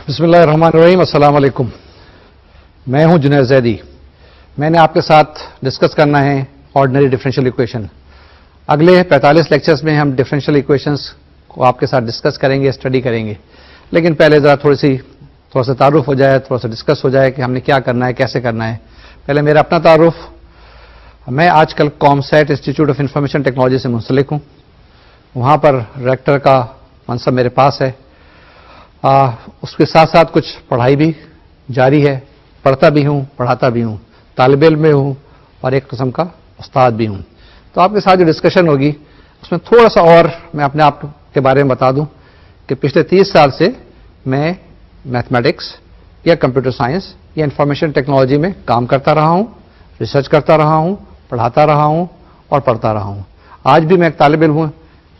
بسم اللہ الرحمن الرحیم. السلام علیکم. میں ہوں جنید زیدی. میں نے آپ کے ساتھ ڈسکس کرنا ہے آرڈنری ڈفرینشیل ایکویشن. اگلے 45 لیکچرز میں ہم ڈفرینشیل ایکویشنز کو آپ کے ساتھ ڈسکس کریں گے, اسٹڈی کریں گے. لیکن پہلے ذرا تھوڑا سا تعارف ہو جائے, تھوڑا سا ڈسکس ہو جائے کہ ہم نے کیا کرنا ہے, کیسے کرنا ہے. پہلے میرا اپنا تعارف. میں آج کل COMSATS institute of information technology سے منسلک ہوں. وہاں پر ڈائریکٹر کا منصب میرے پاس ہے. اس کے ساتھ ساتھ کچھ پڑھائی بھی جاری ہے. پڑھتا بھی ہوں, پڑھاتا بھی ہوں, طالب علم میں ہوں اور ایک قسم کا استاد بھی ہوں. تو آپ کے ساتھ جو ڈسکشن ہوگی اس میں تھوڑا سا اور میں اپنے آپ کے بارے میں بتا دوں کہ پچھلے 30 سال سے میں میتھمیٹکس یا کمپیوٹر سائنس یا انفارمیشن ٹیکنالوجی میں کام کرتا رہا ہوں, ریسرچ کرتا رہا ہوں, پڑھاتا رہا ہوں اور پڑھتا رہا ہوں. آج بھی میں ایک طالب علم ہوں,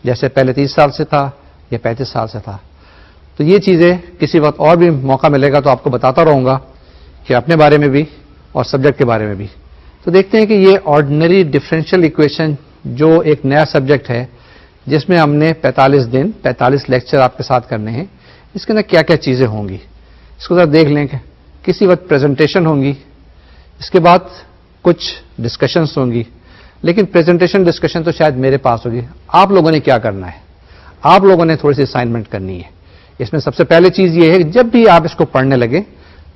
جیسے پہلے 30 سال سے تھا یا 35 سال سے تھا. تو یہ چیزیں کسی وقت اور بھی موقع ملے گا تو آپ کو بتاتا رہوں گا کہ اپنے بارے میں بھی اور سبجیکٹ کے بارے میں بھی. تو دیکھتے ہیں کہ یہ آرڈنری ڈفرینشیل ایکویشن جو ایک نیا سبجیکٹ ہے جس میں ہم نے 45 دن 45 لیکچر آپ کے ساتھ کرنے ہیں, اس کے اندر کیا کیا چیزیں ہوں گی اس کو ذرا دیکھ لیں. کہ کسی وقت پریزنٹیشن ہوں گی, اس کے بعد کچھ ڈسکشنز ہوں گی. لیکن پریزنٹیشن ڈسکشن تو شاید میرے پاس ہوگی. آپ لوگوں نے کیا کرنا ہے, آپ لوگوں نے تھوڑی سی اسائنمنٹ کرنی ہے. اس میں سب سے پہلے چیز یہ ہے کہ جب بھی آپ اس کو پڑھنے لگے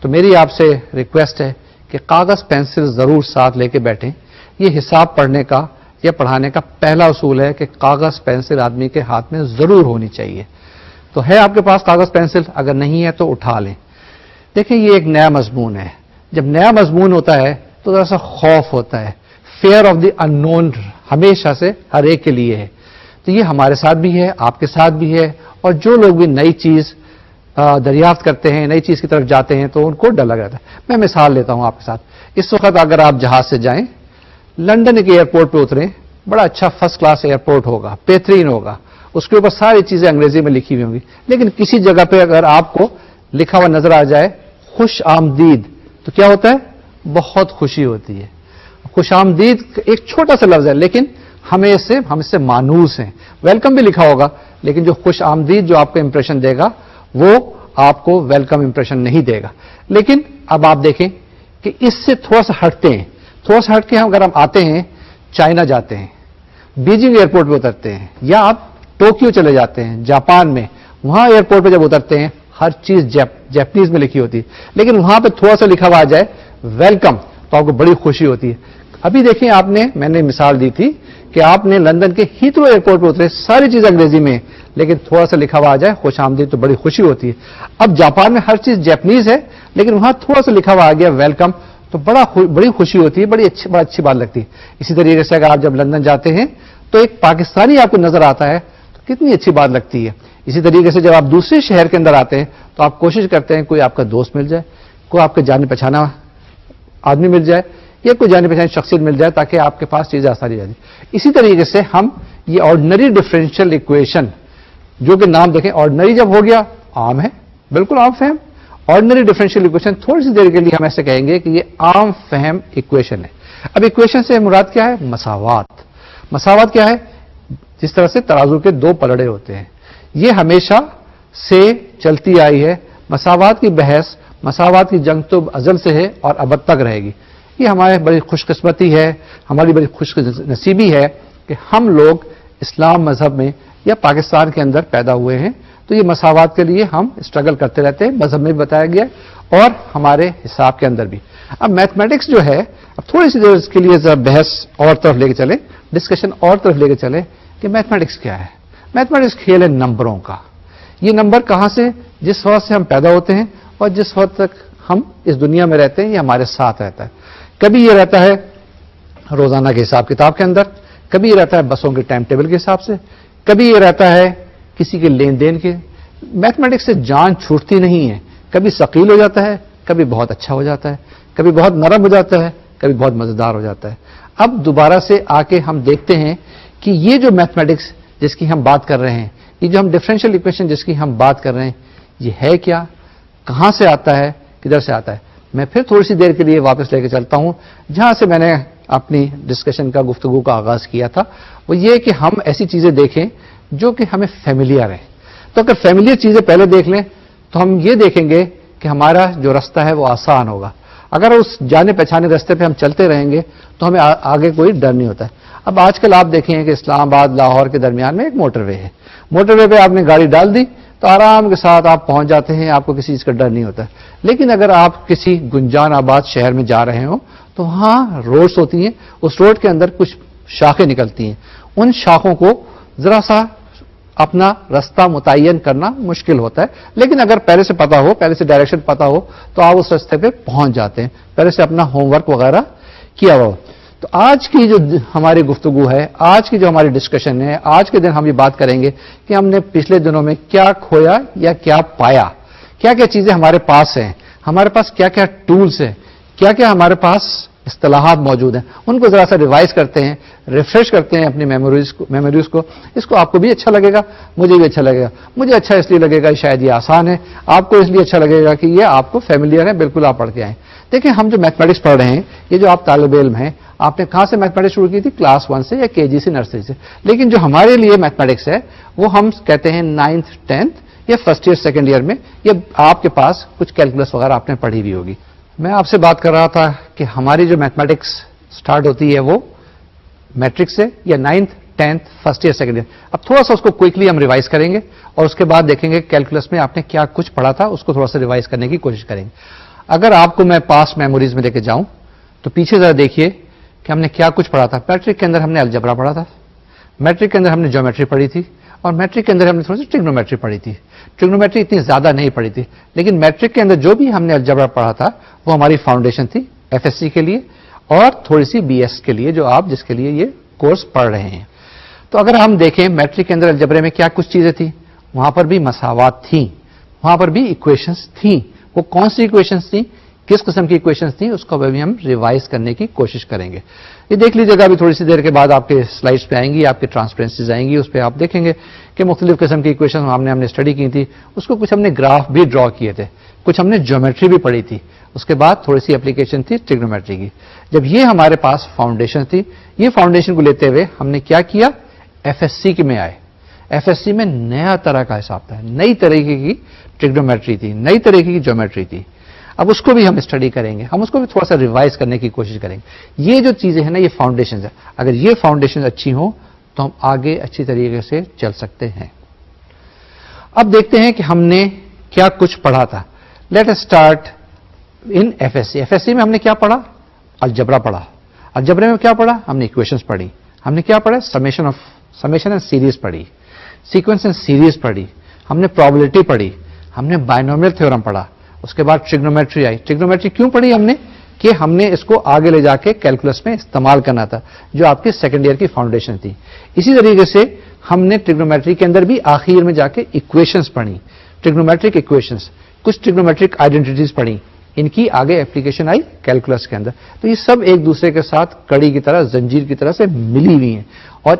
تو میری آپ سے ریکویسٹ ہے کہ کاغذ پینسل ضرور ساتھ لے کے بیٹھیں. یہ حساب پڑھنے کا یا پڑھانے کا پہلا اصول ہے کہ کاغذ پینسل آدمی کے ہاتھ میں ضرور ہونی چاہیے. تو ہے آپ کے پاس کاغذ پینسل؟ اگر نہیں ہے تو اٹھا لیں. دیکھیں یہ ایک نیا مضمون ہے. جب نیا مضمون ہوتا ہے تو ذرا سا خوف ہوتا ہے. فیئر آف دی ان نون ہمیشہ سے ہر ایک کے لیے ہے. تو یہ ہمارے ساتھ بھی ہے, آپ کے ساتھ بھی ہے. اور جو لوگ بھی نئی چیز دریافت کرتے ہیں, نئی چیز کی طرف جاتے ہیں تو ان کو ڈر لگ رہتا ہے. میں مثال لیتا ہوں آپ کے ساتھ. اس وقت اگر آپ جہاز سے جائیں, لندن کے ایئرپورٹ پہ اتریں, بڑا اچھا فرسٹ کلاس ایئرپورٹ ہوگا, بہترین ہوگا, اس کے اوپر ساری چیزیں انگریزی میں لکھی ہوئی ہوں گی. لیکن کسی جگہ پہ اگر آپ کو لکھا ہوا نظر آ جائے خوش آمدید, تو کیا ہوتا ہے؟ بہت خوشی ہوتی ہے. خوش آمدید ایک چھوٹا سا لفظ ہے لیکن ہم اس سے مانوس ہیں. ویلکم بھی لکھا ہوگا لیکن جو خوش آمدید جو آپ کو امپریشن دے گا وہ آپ کو ویلکم امپریشن نہیں دے گا. لیکن اب آپ دیکھیں کہ اس سے تھوڑا سا ہٹتے ہیں. تھوڑا سا ہٹ کے اگر ہم آتے ہیں, چائنا جاتے ہیں, بیجنگ ایئرپورٹ پہ اترتے ہیں, یا آپ ٹوکیو چلے جاتے ہیں جاپان میں, وہاں ایئرپورٹ پہ جب اترتے ہیں ہر چیز جیپنیز میں لکھی ہوتی ہے. لیکن وہاں پہ تھوڑا سا لکھا ہوا آ جائے ویلکم تو آپ کو بڑی خوشی ہوتی ہے. ابھی دیکھیں میں نے مثال دی تھی کہ آپ نے لندن کے ہیترو ایئرپورٹ پہ اترے, ساری چیز انگریزی میں, لیکن تھوڑا سا لکھا ہوا آ جائے خوش آمدید تو بڑی خوشی ہوتی ہے. اب جاپان میں ہر چیز جیپنیز ہے لیکن وہاں تھوڑا سا لکھا ہوا آ گیا ویلکم تو بڑی خوشی ہوتی ہے, بڑی اچھی بات لگتی ہے. اسی طریقے سے اگر آپ جب لندن جاتے ہیں تو ایک پاکستانی آپ کو نظر آتا ہے تو کتنی اچھی بات لگتی ہے. اسی طریقے سے جب آپ دوسرے شہر کے اندر آتے ہیں تو آپ کوشش کرتے ہیں کوئی آپ کا دوست مل جائے, کوئی آپ کے جانے پہچانا آدمی مل جائے, یا کوئی جانے پہچانے شخصیت مل جائے تاکہ آپ کے پاس چیزیں آسانی رہ جائیں. اسی طریقے سے ہم یہ آرڈنری ڈفرینشیل ایکویشن جو کہ نام دیکھیں, آرڈنری جب ہو گیا عام ہے, بالکل عام فہم. آرڈنری ڈفرینشیل ایکویشن تھوڑی سی دیر کے لیے ہم ایسے کہیں گے کہ یہ عام فہم ایکویشن ہے. اب ایکویشن سے مراد کیا ہے؟ مساوات. مساوات کیا ہے؟ جس طرح سے ترازو کے دو پلڑے ہوتے ہیں, یہ ہمیشہ سے چلتی آئی ہے. مساوات کی بحث, مساوات کی جنگ تو ازل سے ہے اور ابد تک رہے گی. یہ ہماری بڑی خوش قسمتی ہے, ہماری بڑی خوش نصیبی ہے کہ ہم لوگ اسلام مذہب میں یا پاکستان کے اندر پیدا ہوئے ہیں. تو یہ مساوات کے لیے ہم اسٹرگل کرتے رہتے ہیں, مذہب میں بھی بتایا گیا اور ہمارے حساب کے اندر بھی. اب میتھمیٹکس جو ہے, اب تھوڑی سی دیر اس کے لیے ذرا بحث اور طرف لے کے چلے, ڈسکشن اور طرف لے کے چلے کہ میتھمیٹکس کیا ہے. میتھمیٹکس کھیل ہے نمبروں کا. یہ نمبر کہاں سے؟ جس وقت سے ہم پیدا ہوتے ہیں اور جس وقت تک ہم اس دنیا میں رہتے ہیں یہ ہمارے ساتھ رہتا ہے. کبھی یہ رہتا ہے روزانہ کے حساب کتاب کے اندر, کبھی یہ رہتا ہے بسوں کے ٹائم ٹیبل کے حساب سے, کبھی یہ رہتا ہے کسی کے لین دین کے. میتھمیٹکس سے جان چھوٹتی نہیں ہے. کبھی ثقیل ہو جاتا ہے, کبھی بہت اچھا ہو جاتا ہے, کبھی بہت نرم ہو جاتا ہے, کبھی بہت مزیدار ہو جاتا ہے. اب دوبارہ سے آ کے ہم دیکھتے ہیں کہ یہ جو میتھمیٹکس جس کی ہم بات کر رہے ہیں, یہ جو ہم ڈفرینشیل ایکویشن جس کی ہم بات کر رہے ہیں, یہ ہے کیا, کہاں سے آتا ہے, کدھر سے آتا ہے. میں پھر تھوڑی سی دیر کے لیے واپس لے کے چلتا ہوں جہاں سے میں نے اپنی ڈسکشن کا, گفتگو کا آغاز کیا تھا. وہ یہ کہ ہم ایسی چیزیں دیکھیں جو کہ ہمیں فیملیئر ہیں. تو اگر فیملیئر چیزیں پہلے دیکھ لیں تو ہم یہ دیکھیں گے کہ ہمارا جو راستہ ہے وہ آسان ہوگا. اگر اس جانے پہچانے راستے پہ ہم چلتے رہیں گے تو ہمیں آگے کوئی ڈر نہیں ہوتا ہے. اب آج کل آپ دیکھیں کہ اسلام آباد لاہور کے درمیان میں ایک موٹر وے ہے. موٹر وے پہ آپ نے گاڑی ڈال دی تو آرام کے ساتھ آپ پہنچ جاتے ہیں, آپ کو کسی چیز کا ڈر نہیں ہوتا ہے. لیکن اگر آپ کسی گنجان آباد شہر میں جا رہے ہوں تو وہاں روڈز ہوتی ہیں, اس روڈ کے اندر کچھ شاخیں نکلتی ہیں, ان شاخوں کو ذرا سا اپنا راستہ متعین کرنا مشکل ہوتا ہے. لیکن اگر پہلے سے پتا ہو, پہلے سے ڈائریکشن پتا ہو تو آپ اس راستے پہ پہنچ جاتے ہیں, پہلے سے اپنا ہوم ورک وغیرہ کیا ہوا. تو آج کی جو ہماری گفتگو ہے, آج کی جو ہماری ڈسکشن ہے, آج کے دن ہم یہ بات کریں گے کہ ہم نے پچھلے دنوں میں کیا کھویا یا کیا پایا, کیا کیا چیزیں ہمارے پاس ہیں, ہمارے پاس کیا کیا ٹولز ہیں, کیا کیا ہمارے پاس اصطلاحات موجود ہیں, ان کو ذرا سا ریوائز کرتے ہیں, ریفریش کرتے ہیں اپنی میموریز کو. اس کو آپ کو بھی اچھا لگے گا, مجھے بھی اچھا لگے گا. مجھے اچھا اس لیے لگے گا شاید یہ آسان ہے, آپ کو اس لیے اچھا لگے گا کہ یہ آپ کو فیملیئر ہے, بالکل آپ پڑھ کے آئیں. دیکھیں ہم جو میتھمیٹکس پڑھ رہے ہیں, یہ جو آپ طالب علم ہیں, آپ نے کہاں سے میتھمیٹکس شروع کی تھی؟ کلاس 1 سے یا KG سے, نرسری سے. لیکن جو ہمارے لیے میتھمیٹکس ہے وہ ہم کہتے ہیں 9th 10th یا فرسٹ ایئر سیکنڈ ایئر میں, یا آپ کے پاس کچھ کیلکولس وغیرہ آپ نے پڑھی ہوئی ہوگی. میں آپ سے بات کر رہا تھا کہ ہماری جو میتھمیٹکس سٹارٹ ہوتی ہے وہ میٹرک سے, یا 9th 10th first year second year. اب تھوڑا سا اس کو کوئکلی ہم ریوائز کریں گے اور اس کے بعد دیکھیں گے کیلکولس میں آپ نے کیا کچھ پڑھا تھا, اس کو تھوڑا سا ریوائز کرنے کی کوشش کریں گے. اگر آپ کو میں پاس میموریز میں لے کے جاؤں تو پیچھے ذرا دیکھیے کہ ہم نے کیا کچھ پڑھا تھا. میٹرک کے اندر ہم نے الجبرا پڑھا تھا, میٹرک کے اندر ہم نے جیومیٹری پڑھی تھی, اور میٹرک کے اندر ہم نے تھوڑی سی ٹریگنومیٹری پڑھی تھی. ٹریگنومیٹری اتنی زیادہ نہیں پڑھی تھی, لیکن میٹرک کے اندر جو بھی ہم نے الجبرا پڑھا تھا وہ ہماری فاؤنڈیشن تھی FSC کے لیے, اور تھوڑی سی BS کے لیے, جو آپ جس کے لیے یہ کورس پڑھ رہے ہیں. تو اگر ہم دیکھیں میٹرک کے اندر الجبرے میں کیا کچھ چیزیں تھیں, وہاں پر بھی مساوات تھیں, وہاں پر بھی ایکویشنز تھیں. وہ کون سی ایکویشنز تھیں, کس قسم کی ایکویشنز تھیں, اس کو بھی ہم ریوائز کرنے کی کوشش کریں گے. یہ دیکھ لیجیے گا, ابھی تھوڑی سی دیر کے بعد آپ کے سلائڈس پہ آئیں گی, آپ کے ٹرانسپیرنسیز آئیں گی, اس پہ آپ دیکھیں گے کہ مختلف قسم کی ایکویشن ہم نے اسٹڈی کی تھی. اس کو کچھ ہم نے گراف بھی ڈرا کیے تھے, کچھ ہم نے جیومیٹری بھی پڑھی تھی. اس کے بعد تھوڑی سی اپلیکیشن تھی ٹریگنومیٹری کی. جب یہ ہمارے پاس فاؤنڈیشن تھی, یہ فاؤنڈیشن کو لیتے ہوئے ہم نے کیا کیا, FSC کے میں آئے. FSC میں نیا طرح کا حساب تھا, نئی طریقے کی ٹریگنومیٹری تھی, نئی طریقے کی جیومیٹری تھی. اب اس کو بھی ہم اسٹڈی کریں گے, ہم اس کو بھی تھوڑا سا ریوائز کرنے کی کوشش کریں گے. یہ جو چیزیں ہیں نا, یہ فاؤنڈیشن ہے. اگر یہ فاؤنڈیشن اچھی ہوں تو ہم آگے اچھی طریقے سے چل سکتے ہیں. اب دیکھتے ہیں کہ ہم نے کیا کچھ پڑھا تھا. Let us start in FSC. FSC میں ہم نے کیا پڑھا, الجبرا پڑھا. الجبرے میں کیا پڑھا, ہم نے ایکویشنز پڑھی. ہم نے کیا پڑھا, سمیشن اینڈ سیریز پڑھی, سیکوینس اینڈ سیریز پڑھی, ہم نے پرابلٹی پڑھی, ہم نے بائنومیل تھیورم پڑھا. اس کے بعد ٹریگنومیٹری آئی. ٹریگنومیٹری کیوں پڑھی ہم نے, کہ ہم نے اس کو آگے لے جا کے کیلکولس میں استعمال کرنا تھا, جو آپ کی سیکنڈ ایئر کی فاؤنڈیشن تھی. اسی طریقے سے ہم نے ٹریگنومیٹری کے اندر بھی آخر میں جا کے ایکویشنز پڑھی, ٹریگنومیٹرک ایکویشنز, کچھ ٹریگنومیٹرک آئیڈینٹیٹیز پڑھی, ان کی آگے اپلیکیشن آئی کیلکولس کے اندر. تو یہ سب ایک دوسرے کے ساتھ کڑی کی طرح, زنجیر کی طرح سے ملی ہوئی ہیں, اور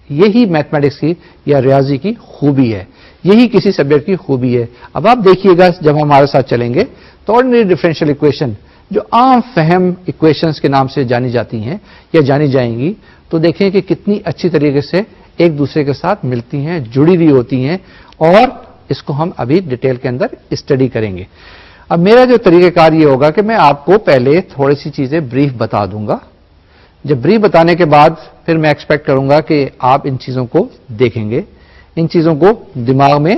یہی میتھمیٹکس کی یا ریاضی کی خوبی ہے, یہی کسی سبجیکٹ کی خوبی ہے. اب آپ دیکھیے گا جب ہمارے ساتھ چلیں گے تو آرڈنری ڈفرینشیل ایکویشن, جو عام فہم ایکویشنز کے نام سے جانی جاتی ہیں یا جانی جائیں گی, تو دیکھیں کہ کتنی اچھی طریقے سے ایک دوسرے کے ساتھ ملتی ہیں, جڑی ہوئی ہوتی ہیں, اور اس کو ہم ابھی ڈیٹیل کے اندر اسٹڈی کریں گے. اب میرا جو طریقہ کار یہ ہوگا کہ میں آپ کو پہلے تھوڑی سی چیزیں بریف بتا دوں گا. جب بریف بتانے کے بعد پھر میں ایکسپیکٹ کروں گا کہ آپ ان چیزوں کو دیکھیں گے, ان چیزوں کو دماغ میں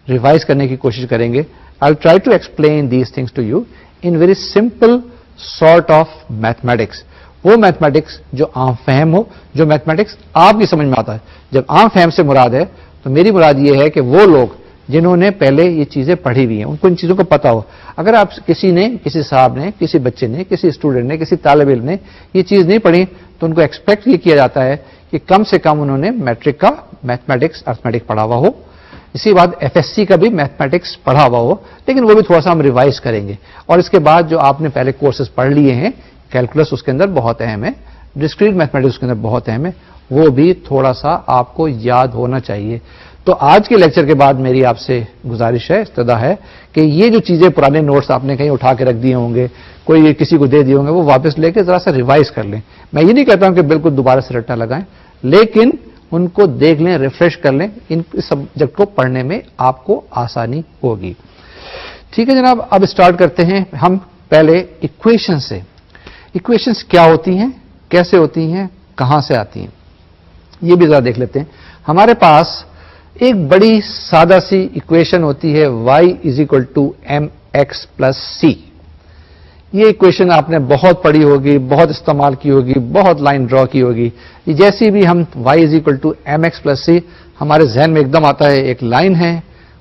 ریوائز کرنے کی کوشش کریں گے. I will try to explain these things to you in very simple sort of mathematics. وہ میتھمیٹکس جو عام فہم ہو, جو میتھمیٹکس آپ کی سمجھ میں آتا ہے. جب عام فہم سے مراد ہے تو میری مراد یہ ہے کہ وہ لوگ جنہوں نے پہلے یہ چیزیں پڑھی ہوئی ہیں, ان کو ان چیزوں کو پتا ہو. اگر آپ کسی صاحب نے, کسی بچے نے, کسی اسٹوڈنٹ نے, کسی طالب علم نے یہ چیز نہیں پڑھی, تو ان کو ایکسپیکٹ یہ کیا جاتا ہے کہ کم سے کم انہوں نے میٹرک کا میتھمیٹکس ارتھمیٹک پڑھا ہوا ہو, اسی بعد FSC کا بھی میتھمیٹکس پڑھا ہوا ہو, لیکن وہ بھی تھوڑا سا ہم ریوائز کریں گے. اور اس کے بعد جو آپ نے پہلے کورسز پڑھ لیے ہیں, کیلکولس اس کے اندر بہت اہم ہے, ڈسکریٹ میتھمیٹکس اس کے اندر بہت اہم ہے, وہ بھی تھوڑا سا آپ کو یاد ہونا چاہیے. تو آج کے لیکچر کے بعد میری آپ سے گزارش ہے, استدعا ہے کہ یہ جو چیزیں پرانے نوٹس آپ نے کہیں اٹھا کے رکھ دیے ہوں گے, کوئی کسی کو دے دیے ہوں گے, وہ واپس لے کے ذرا سا ریوائز کر لیں. میں یہ نہیں کہتا ہوں کہ بالکل دوبارہ سے رٹا لگائیں, لیکن ان کو دیکھ لیں, ریفریش کر لیں, ان سبجیکٹ کو پڑھنے میں آپ کو آسانی ہوگی. ٹھیک ہے جناب, اب اسٹارٹ کرتے ہیں ہم پہلے ایکویشن سے. ایکویشنز کیا ہوتی ہیں, کیسے ہوتی ہیں, کہاں سے آتی ہیں, یہ بھی ذرا دیکھ لیتے ہیں. ہمارے پاس ایک بڑی سادہ سی ایکویشن ہوتی ہے y = mx + c. یہ ایکویشن آپ نے بہت پڑھی ہوگی, بہت استعمال کی ہوگی, بہت لائن ڈرا کی ہوگی. یہ جیسی بھی ہم y = mx + c ہمارے ذہن میں ایک دم آتا ہے, ایک لائن ہے,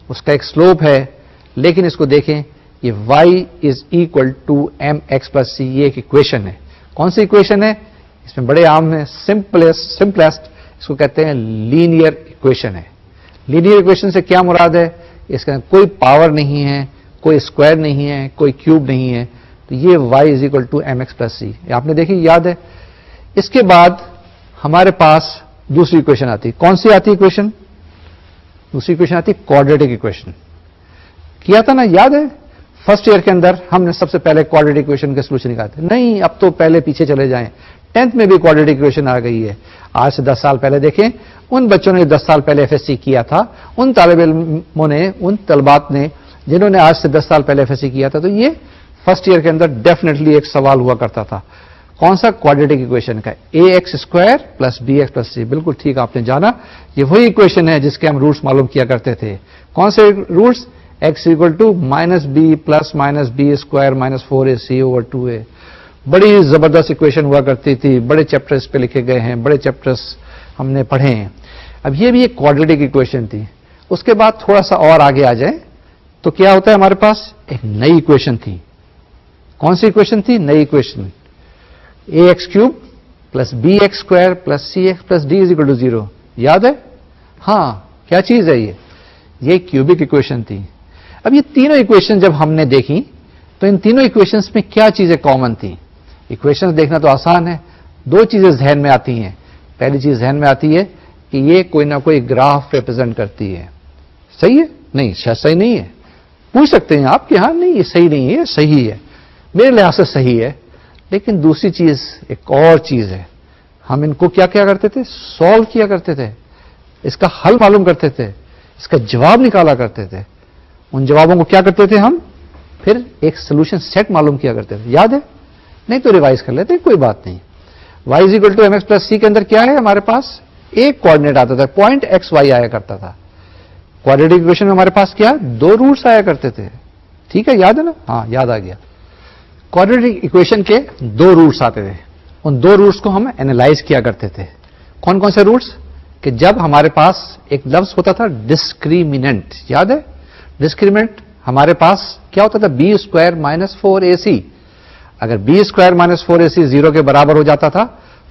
اس کا ایک سلوپ ہے. لیکن اس کو دیکھیں, یہ y = mx + c یہ ایک ایکویشن ہے. کون سی ایکویشن ہے؟ اس میں بڑے عام ہے, سمپلیسٹ, اس کو کہتے ہیں لینئر ایکویشن ہے. لینئر ایکویشن سے کیا مراد ہے؟ اس کا کوئی پاور نہیں ہے, کوئی اسکوائر نہیں ہے, کوئی کیوب نہیں ہے. تو یہ y = mx + c آپ نے دیکھی, یاد ہے. اس کے بعد ہمارے پاس دوسری ایکویشن آتی. کون سی آتی ایکویشن؟ دوسری ایکویشن آتی کوڈریٹک ایکویشن. کیا تھا نا, یاد ہے؟ فرسٹ ایئر کے اندر ہم نے سب سے پہلے کوڈریٹک ایکویشن کے سولوشن نکالتے. نہیں, اب تو پہلے پیچھے چلے جائیں, 10th میں بھی کوڈریٹک ایکویشن آ گئی ہے. آج سے 10 سال پہلے دیکھیں, ان بچوں نے 10 سال پہلے FSC کیا تھا, ان طالب علموں نے, ان طلبات نے جنہوں نے آج سے 10 سال پہلے FSC کیا تھا, تو یہ فرسٹ ایئر کے اندر ڈیفینیٹلی ایک سوال ہوا کرتا تھا. کون سا؟ کوڈریٹک ایکویشن کا, ax² + bx + c. بالکل ٹھیک آپ نے جانا, یہ وہی ایکویشن ہے جس کے ہم روٹس معلوم کیا کرتے تھے. کون سے roots? x = -b ± b² - 4ac/2a. بڑی زبردست ایکویشن ہوا کرتی تھی, بڑے چیپٹر اس پہ لکھے گئے ہیں, بڑے چیپٹرز ہم نے پڑھے ہیں. اب یہ بھی ایک کوڈریٹک ایکویشن تھی. اس کے بعد تھوڑا سا اور آگے آ جائیں تو کیا ہوتا ہے, ہمارے پاس ایک نئی ایکویشن تھی. کون سی ایکویشن تھی؟ نئی equation, ax³ + bx² + cx + d = 0. یاد ہے؟ ہاں, کیا چیز ہے یہ کیوبک ایکویشن تھی. اب یہ تینوں ایکویشن جب ہم نے دیکھی تو ان تینوں ایکویشنز میں کیا چیزیں کامن تھیں؟ ایکویشنز دیکھنا تو آسان ہے, دو چیزیں ذہن میں آتی ہیں. پہلی چیز ذہن میں آتی ہے کہ یہ کوئی نہ کوئی گراف ریپرزینٹ کرتی ہے. صحیح ہے؟ نہیں, شاید صحیح نہیں ہے. پوچھ سکتے ہیں آپ کہ ہاں نہیں, یہ صحیح نہیں ہے, صحیح ہے, میرے لحاظ سے صحیح ہے. لیکن دوسری چیز, ایک اور چیز ہے, ہم ان کو کیا کیا کرتے تھے؟ سالو کیا کرتے تھے, اس کا حل معلوم کرتے تھے, اس کا جواب نکالا کرتے تھے. ان جوابوں کو کیا کرتے تھے ہم؟ پھر ایک سولوشن سیٹ معلوم کیا کرتے تھے. یاد ہے؟ نہیں تو ریوائز کر لیتے, کوئی بات نہیں. y = mx + c کے اندر کیا ہے ہمارے پاس؟ ایک کوآرڈینیٹ آتا تھا, پوائنٹ xy آیا کرتا تھا. کوڈریٹک ایکویشن میں ہمارے پاس کیا؟ دو روٹس آیا کرتے تھے. ٹھیک ہے, یاد ہے نا؟ ہاں, یاد آ گیا. کوڈریٹک ایکویشن کے دو روٹس آتے تھے, ان دو روٹس کو ہم اینالائز کیا کرتے تھے. کون کون سے روٹس؟ کہ جب ہمارے پاس ایک لفظ ہوتا تھا ڈسکریمنٹ. یاد ہے؟ ڈسکریمنٹ ہمارے پاس کیا ہوتا تھا؟ b² - 4ac. اگر b² - 4ac 0 کے برابر ہو جاتا تھا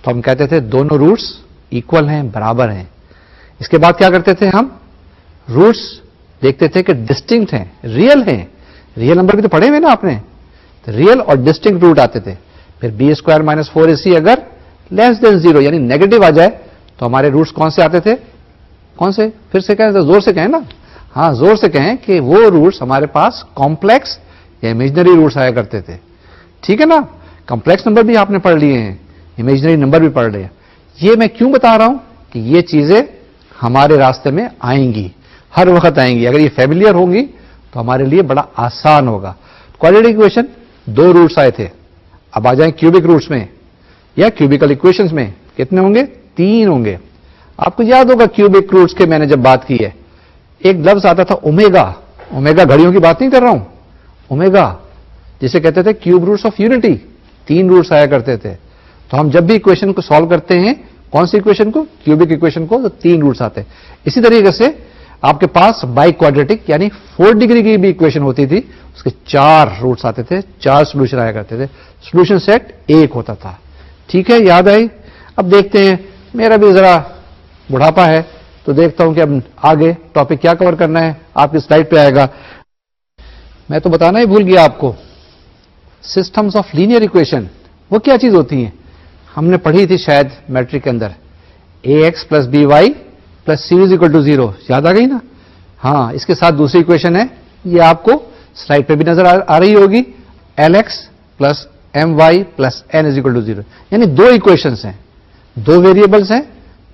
تو ہم کہتے تھے دونوں روٹس ایکول ہیں, برابر ہیں. اس کے بعد کیا کرتے تھے ہم؟ روٹس دیکھتے تھے کہ ڈسٹنکٹ ہیں, ریئل ہیں. ریئل نمبر بھی تو پڑھے ہوئے نا آپ نے, ریئل اور ڈسٹنکٹ روٹ آتے تھے. پھر b² - 4ac اگر <0 یعنی نیگیٹو آ جائے تو ہمارے روٹس کون سے آتے تھے؟ کون سے؟ پھر سے کہیں, زور سے کہیں نا. ہاں, زور سے کہیں کہ وہ روٹس ہمارے پاس کمپلیکس یا امیجنری روٹس آیا کرتے تھے. ٹھیک ہے نا؟ کمپلیکس نمبر بھی آپ نے پڑھ لیے ہیں, امیجنری نمبر بھی پڑھ لیا. یہ میں کیوں بتا رہا ہوں کہ یہ چیزیں ہمارے راستے میں آئیں گی, ہر وقت آئیں گی. اگر یہ فیملیئر ہوں گی تو ہمارے لیے بڑا آسان ہوگا. کوڈریٹک ایکویشن دو روٹس آئے تھے. اب آ جائیں کیوبک روٹس میں یا کیوبیکل ایکویشنز میں, کتنے ہوں گے؟ 3 ہوں گے. آپ کو یاد ہوگا کیوبک روٹس کے میں نے جب بات کی ہے, ایک لفظ آتا تھا اومیگا. اومیگا گھڑیوں کی بات نہیں کر رہا ہوں, اومیگا جسے کہتے تھے cube roots of unity. 3 roots آیا کرتے تھے. تو ہم جب بھی ایکویشن کو سالو کرتے ہیں, کون سی ایکویشن کو؟ کیوبک ایکویشن کو, تو 3 روٹس آتے ہیں. اسی طریقے سے آپ کے پاس بائی کوڈریٹک یعنی 4 ڈگری کی بھی ایکویشن ہوتی تھی, اس کے 4 روٹس آتے تھے, 4 سولوشن آیا کرتے تھے. سولوشن سیٹ 1 ہوتا تھا. ٹھیک ہے, یاد آئی؟ اب دیکھتے ہیں, میرا بھی ذرا بڑھاپا ہے تو دیکھتا ہوں کہ اب آگے ٹاپک کیا کور کرنا ہے. آپ کی سلائڈ پہ آئے گا. میں تو بتانا ہی بھول گیا آپ کو, سسٹمز آف لینئر ایکویشن وہ کیا چیز ہوتی ہیں؟ ہم نے پڑھی تھی شاید میٹرک کے اندر, ax + by + c = 0. یاد آ گئی نا؟ ہاں, اس کے ساتھ دوسری ایکویشن ہے, یہ آپ کو سلائڈ پہ بھی نظر آ رہی ہوگی, lx + my + n = 0. یعنی دو ایکویشنز ہیں, دو ویریبلس ہیں,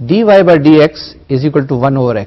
dy/dx = 1/x.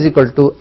=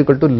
=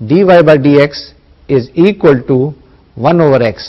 dy/dx = 1/x.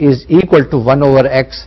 = 1/x,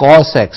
cos x.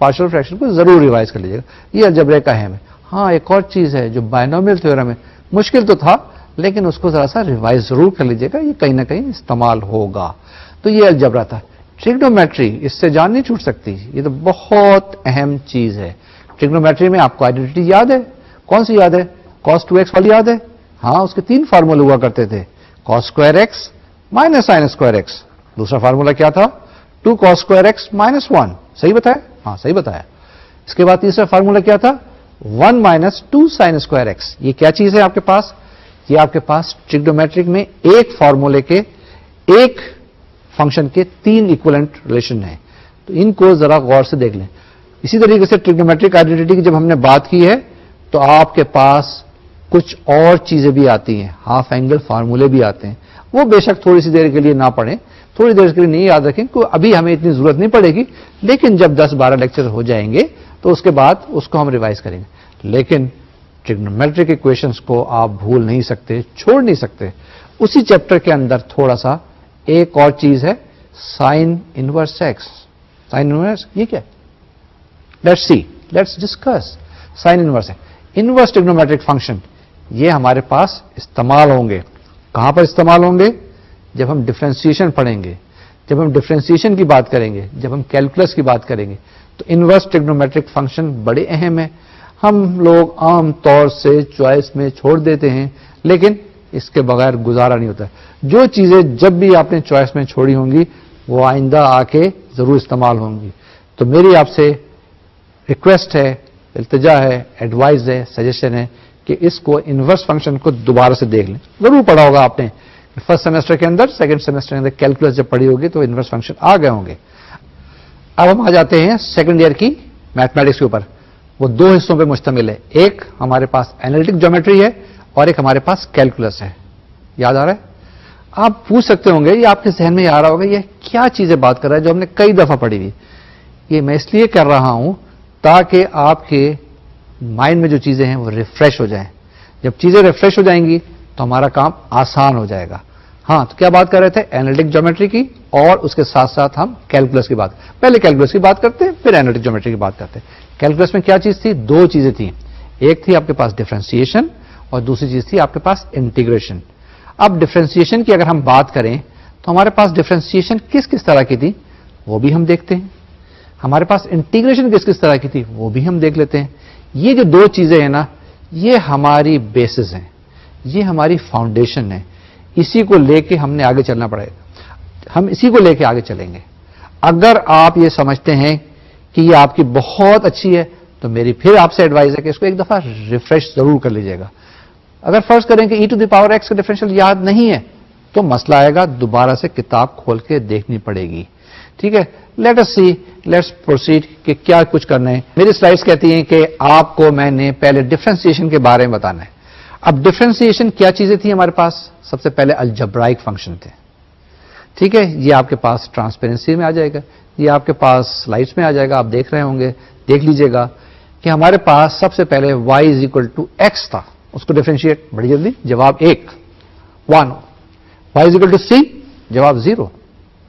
Partial fraction کو ضرور ریوائز کر لیجیے گا. یہ الجبرے کا اہم ہے. ہاں ایک اور چیز ہے جو بائنومیل تھیورم ہے, مشکل تو تھا لیکن اس کو ذرا سا ریوائز ضرور کر لیجیے گا, یہ کہیں نہ کہیں استعمال ہوگا. تو یہ الجبرا تھا. ٹریگنومیٹری اس سے جان نہیں چھوٹ سکتی, یہ تو بہت اہم چیز ہے. ٹریگنومیٹری میں آپ کو آئیڈینٹی یاد ہے, کون سی یاد ہے؟ cos 2x والی یاد ہے؟ ہاں اس کے 3 فارمولے ہوا کرتے تھے, cos square x minus sin square x. دوسرا فارمولا کیا تھا؟ 2 cos square x minus 1. صحیح بتایا؟ ہاں صحیح بتایا. اس کے بعد تیسرا فارمولا کیا تھا؟ 1 minus 2 sin square x. یہ کیا چیز ہے آپ کے پاس؟ یہ آپ کے پاس ٹریگنومیٹرک میں ایک فارمولے کے ایک فنکشن کے 3 ایکویلنٹ ریلیشن ہیں. تو ان کو ذرا غور سے دیکھ لیں. اسی طریقے سے ٹریگنومیٹرک آئیڈینٹی کی جب ہم نے بات کی ہے تو آپ کے پاس کچھ اور چیزیں بھی آتی ہیں, ہاف اینگل فارمولے بھی آتے ہیں. وہ بے شک تھوڑی سی دیر کے لیے نہ پڑھیں, تھوڑی دیر کے لیے نہیں یاد رکھیں, کوئی ابھی ہمیں اتنی ضرورت نہیں پڑے گی, لیکن جب 10-12 لیکچر ہو جائیں گے تو اس کے بعد اس کو ہم ریوائز کریں گے. لیکن ٹریگنومیٹرک ایکویشنز کو آپ بھول نہیں سکتے, چھوڑ نہیں سکتے. اسی چیپٹر کے اندر تھوڑا سا ایک اور چیز ہے, sine inverse x. Sine inverse یہ کیا ہے؟ Let's see, let's discuss sine inverse. Inverse trigonometric function یہ ہمارے پاس استعمال ہوں گے. کہاں پر استعمال ہوں گے؟ جب ہم ڈفرینسیشن پڑھیں گے, جب ہم ڈفرینسیشن کی بات کریں گے, جب ہم کیلکولس کی بات کریں گے. تو انورس ٹریگنومیٹرک فنکشن بڑے اہم ہیں. ہم لوگ عام طور سے چوائس میں چھوڑ دیتے ہیں, لیکن اس کے بغیر گزارا نہیں ہوتا. جو چیزیں جب بھی آپ نے چوائس میں چھوڑی ہوں گی وہ آئندہ آ کے ضرور استعمال ہوں گی. تو میری آپ سے ریکویسٹ ہے, التجا ہے, ایڈوائز ہے, سجیشن ہے کہ اس کو انورس فنکشن کو دوبارہ سے دیکھ لیں. ضرور پڑھا ہوگا آپ نے فرسٹ سیمسٹر کے اندر, سیکنڈ سیمسٹر کے اندر کیلکولس جب پڑھی ہوگی تو انورس فنکشن آ گئے ہوں گے. اب ہم آ جاتے ہیں سیکنڈ ایئر کی میتھمیٹکس کے اوپر. وہ 2 حصوں پہ مشتمل ہے. ایک ہمارے پاس اینالیٹک جیومیٹری ہے اور ایک ہمارے پاس کیلکولس ہے. یاد آ رہا ہے؟ آپ پوچھ سکتے ہوں گے, یہ آپ کے ذہن میں آ رہا ہوگا یہ کیا چیزیں بات کر رہا ہے جو ہم نے کئی دفعہ پڑھی ہوئی. یہ میں اس لیے کر رہا ہوں تاکہ آپ کے مائنڈ میں جو چیزیں ہیں وہ ریفریش ہو جائیں. جب چیزیں ریفریش ہو جائیں گی تو ہمارا کام آسان ہو جائے گا. ہاں تو کیا بات کر رہے تھے؟ اینالیٹک جیومیٹری کی, اور اس کے ساتھ ساتھ ہم کیلکولس کی بات. پہلے کیلکولس کی بات کرتے ہیں, پھر اینالیٹک جیومیٹری کی بات کرتے ہیں. کیلکولس میں کیا چیز تھی؟ 2 چیزیں تھیں. ایک تھی آپ کے پاس ڈفرینسیشن اور دوسری چیز تھی آپ کے پاس انٹیگریشن. اب ڈفرینسیشن کی اگر ہم بات کریں تو ہمارے پاس ڈفرینسیشن کس کس طرح کی تھی وہ بھی ہم دیکھتے ہیں. ہمارے پاس انٹیگریشن کس کس طرح کی تھی وہ بھی ہم دیکھ لیتے ہیں. یہ جو 2 چیزیں ہیں نا, یہ ہماری بیسز ہیں, یہ ہماری فاؤنڈیشن ہے. اسی کو لے کے ہم نے آگے چلنا پڑے گا. ہم اسی کو لے کے آگے چلیں گے. اگر آپ یہ سمجھتے ہیں کہ یہ آپ کی بہت اچھی ہے تو میری پھر آپ سے ایڈوائز ہے کہ اس کو ایک دفعہ ریفریش ضرور کر لیجیے گا. اگر فرض کریں کہ ای ٹو دی پاور ایکس کا ڈفرینشیل یاد نہیں ہے تو مسئلہ آئے گا, دوبارہ سے کتاب کھول کے دیکھنی پڑے گی. ٹھیک ہے, let us see, let's proceed کہ کیا کچھ کرنا ہے. میری سلائڈس کہتی ہیں کہ آپ کو میں نے پہلے ڈفرینسیشن کے بارے میں بتانا ہے. اب ڈفرینسیشن کیا چیزیں تھیں ہمارے پاس؟ سب سے پہلے الجبرائک فنکشن تھے. ٹھیک ہے, یہ آپ کے پاس ٹرانسپیرنسی میں آ جائے گا, یہ آپ کے پاس سلائڈس میں آ جائے گا, آپ دیکھ رہے ہوں گے, دیکھ لیجئے گا کہ ہمارے پاس سب سے پہلے y = x تھا. اس کو ڈفرینشیٹ بڑی جلدی, جواب 1 y = c, جواب 0.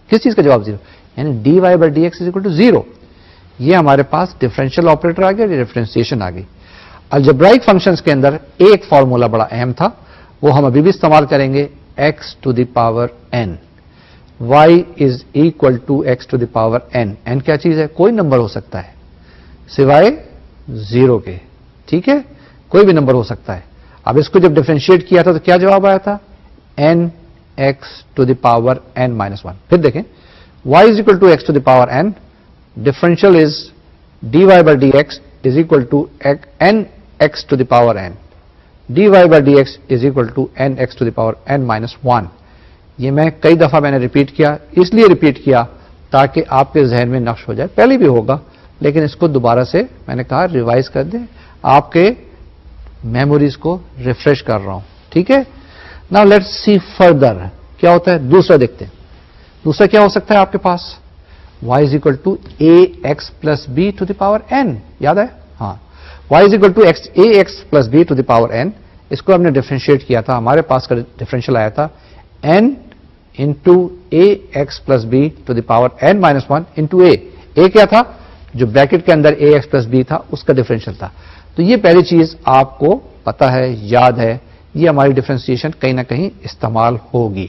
کس چیز کا جواب 0؟ یعنی dy/dx = 0. یہ ہمارے پاس ڈفرینشیل آپریٹر آ گیا, ڈفرینسیشن آ گئی. الجبرائک فنکشنز کے اندر ایک فارمولا بڑا اہم تھا, وہ ہم ابھی بھی استعمال کریں گے, x⁴n. y = x⁴n. n کیا چیز ہے؟ کوئی نمبر ہو سکتا ہے سوائے 0 کے. ٹھیک ہے, کوئی بھی نمبر ہو سکتا ہے. اب اس کو جب ڈفرینشیٹ کیا تھا تو کیا جواب آیا تھا؟ n(x⁴n-1). پھر دیکھیں, y = x⁴n, differential is dy/dx = nx⁴n. dy/dx = nx⁴n-1. یہ میں کئی دفعہ میں نے ریپیٹ کیا, اس لیے ریپیٹ کیا تاکہ آپ کے ذہن میں نقش ہو جائے. پہلے بھی ہوگا لیکن اس کو دوبارہ سے میں نے کہا ریوائز کر دیں, آپ کے میموریز کو ریفریش کر رہا ہوں. ٹھیک ہے, ناؤ لیٹس سی فردر کیا ہوتا ہے. دوسرا دیکھتے ہیں, دوسرا کیا ہو سکتا ہے آپ کے پاس؟ y = ax + b⁴n. یاد ہے؟ ہاں, y = ax + b⁴n. اس کو ہم نے ڈفرینشیٹ کیا تھا, ہمارے پاس کا ڈفرینشیل آیا تھا n × ax + b⁴n-1 × a. a کیا تھا؟ جو بریکٹ کے اندر اے ایکس پلس بی تھا اس کا ڈفرینشیل تھا. تو یہ پہلی چیز آپ کو پتا ہے, یاد ہے, یہ ہماری ڈفرینسیشن کہیں نہ کہیں استعمال ہوگی.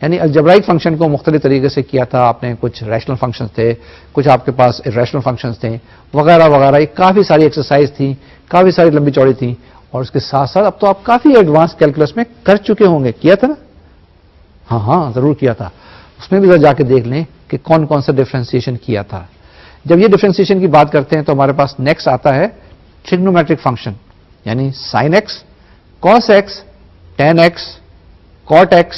یعنی الجبرائک فنکشن کو مختلف طریقے سے کیا تھا آپ نے, کچھ ریشنل فنکشنز تھے, کچھ آپ کے پاس ریشنل فنکشنز تھے وغیرہ وغیرہ. یہ کافی ساری ایکسرسائز تھیں, کافی ساری لمبی چوڑی تھیں, اور اس کے ساتھ ساتھ اب تو آپ کافی ایڈوانس کیلکولس میں کر چکے ہوں گے. کیا تھا نا؟ ہاں ضرور کیا تھا. اس میں بھی ذرا جا کے دیکھ لیں کہ کون کون سا ڈفرینسیشن کیا تھا. جب یہ ڈفرینسیشن کی بات کرتے ہیں تو ہمارے پاس نیکسٹ آتا ہے ٹریگنومیٹرک فنکشن, یعنی sine x, cos x, tan x, cot x,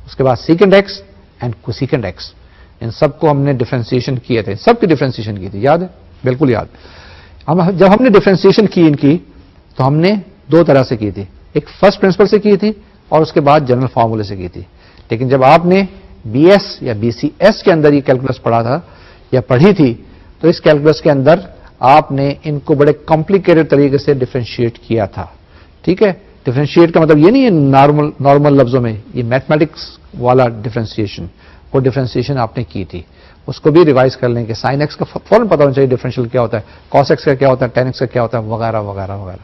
اس کے بعد secant x and cosecant x. ان سب کو ہم نے ڈفرینسیشن کیے تھے, سب کی ڈفرینسیشن کی تھی, یاد ہے؟ بالکل یاد. جب ہم نے ڈفرینسیشن کی ان کی تو ہم نے دو طرح سے کی تھی, ایک فرسٹ پرنسپل سے کی تھی اور اس کے بعد جنرل فارمولے سے کی تھی. لیکن جب آپ نے بی ایس یا بی سی ایس کے اندر یہ کیلکولس پڑھا تھا یا پڑھی تھی تو اس کیلکولس کے اندر آپ نے ان کو بڑے کمپلیکیٹڈ طریقے سے ڈفرینشیٹ کیا تھا. ٹھیک ہے, ڈفرینشیٹ کا مطلب یہ نہیں ہے نارمل لفظوں میں, یہ میتھمیٹکس والا ڈفرینسیشن, وہ ڈفرینسیشن آپ نے کی تھی. اس کو بھی ریوائز کر لیں کہ سائن ایکس کا فوراً پتا ہونا چاہیے ڈفرینشیل کیا ہوتا ہے, کاس ایکس کا کیا ہوتا ہے, ٹین ایکس کا کیا ہوتا ہے, وغیرہ وغیرہ وغیرہ.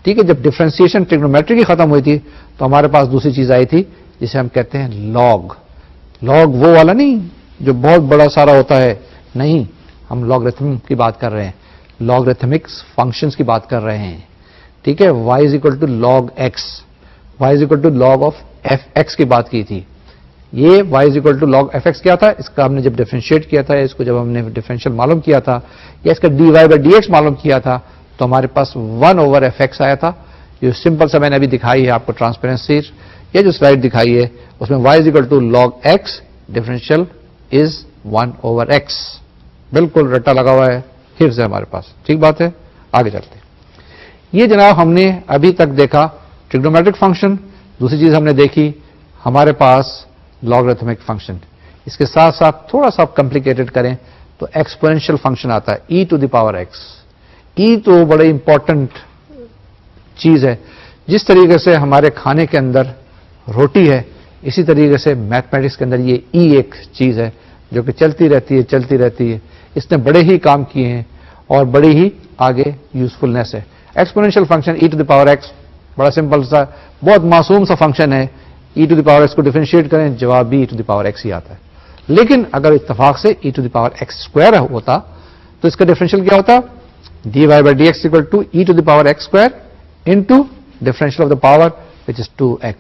ٹھیک ہے, جب ڈفرینسیشن ٹریگنومیٹری کی ختم ہوئی تھی تو ہمارے پاس دوسری چیز آئی تھی جسے ہم کہتے ہیں لاگ. لاگ وہ والا نہیں جو بہت بڑا سارا ہوتا ہے, نہیں, ہم لاگریتھم کی بات کر رہے ہیں, لاگریتھمکس فنکشنز کی بات کر رہے ہیں. ٹھیک ہے, y is equal to log X, y is equal to log of F X کی بات کی تھی. یہ y is equal to log F X کیا تھا, اس کا ہم نے جب ڈیفرینشیٹ کیا تھا, اس کو جب ہم نے ڈیفرینشیل معلوم کیا تھا یا اس کا D Y by D X معلوم کیا تھا تو ہمارے پاس 1 اوور ایف ایکس آیا تھا. جو سمپل سا میں نے ابھی دکھائی ہے آپ کو ٹرانسپیرنسی, یہ جو سلائڈ دکھائی ہے اس میں y is equal to log X, differential is 1 over X. بالکل رٹا لگا ہوا ہے, حفظ ہے ہمارے پاس. ٹھیک بات ہے, آگے چلتے ہیں. یہ جناب ہم نے ابھی تک دیکھا ٹریگنومیٹرک فنکشن. دوسری چیز ہم نے دیکھی ہمارے پاس لاگریتھمک فنکشن. اس کے ساتھ ساتھ تھوڑا سا کمپلیکیٹڈ کریں تو ایکسپونینشیل فنکشن آتا ہے, e to the power x. ای تو بڑی امپورٹنٹ چیز ہے. جس طریقے سے ہمارے کھانے کے اندر روٹی ہے اسی طریقے سے میتھمیٹکس کے اندر یہ ای ایک چیز ہے جو کہ چلتی رہتی ہے. اس نے بڑے ہی کام کیے ہیں اور بڑی ہی آگے یوزفلنیس ہے. Exponential function e to the power x بڑا سمپل سا, بہت معصوم سا فنکشن ہے. E to the power x کو ڈیفرینشیٹ کریں, جواب بھی e to the power x ہی آتا ہے. لیکن اگر اتفاق سے e to the power x square ہوتا تو اس کا ڈیفرینشیل کیا ہوتا, d Y by D x equal to e to the power x square into differential of the power which is 2x.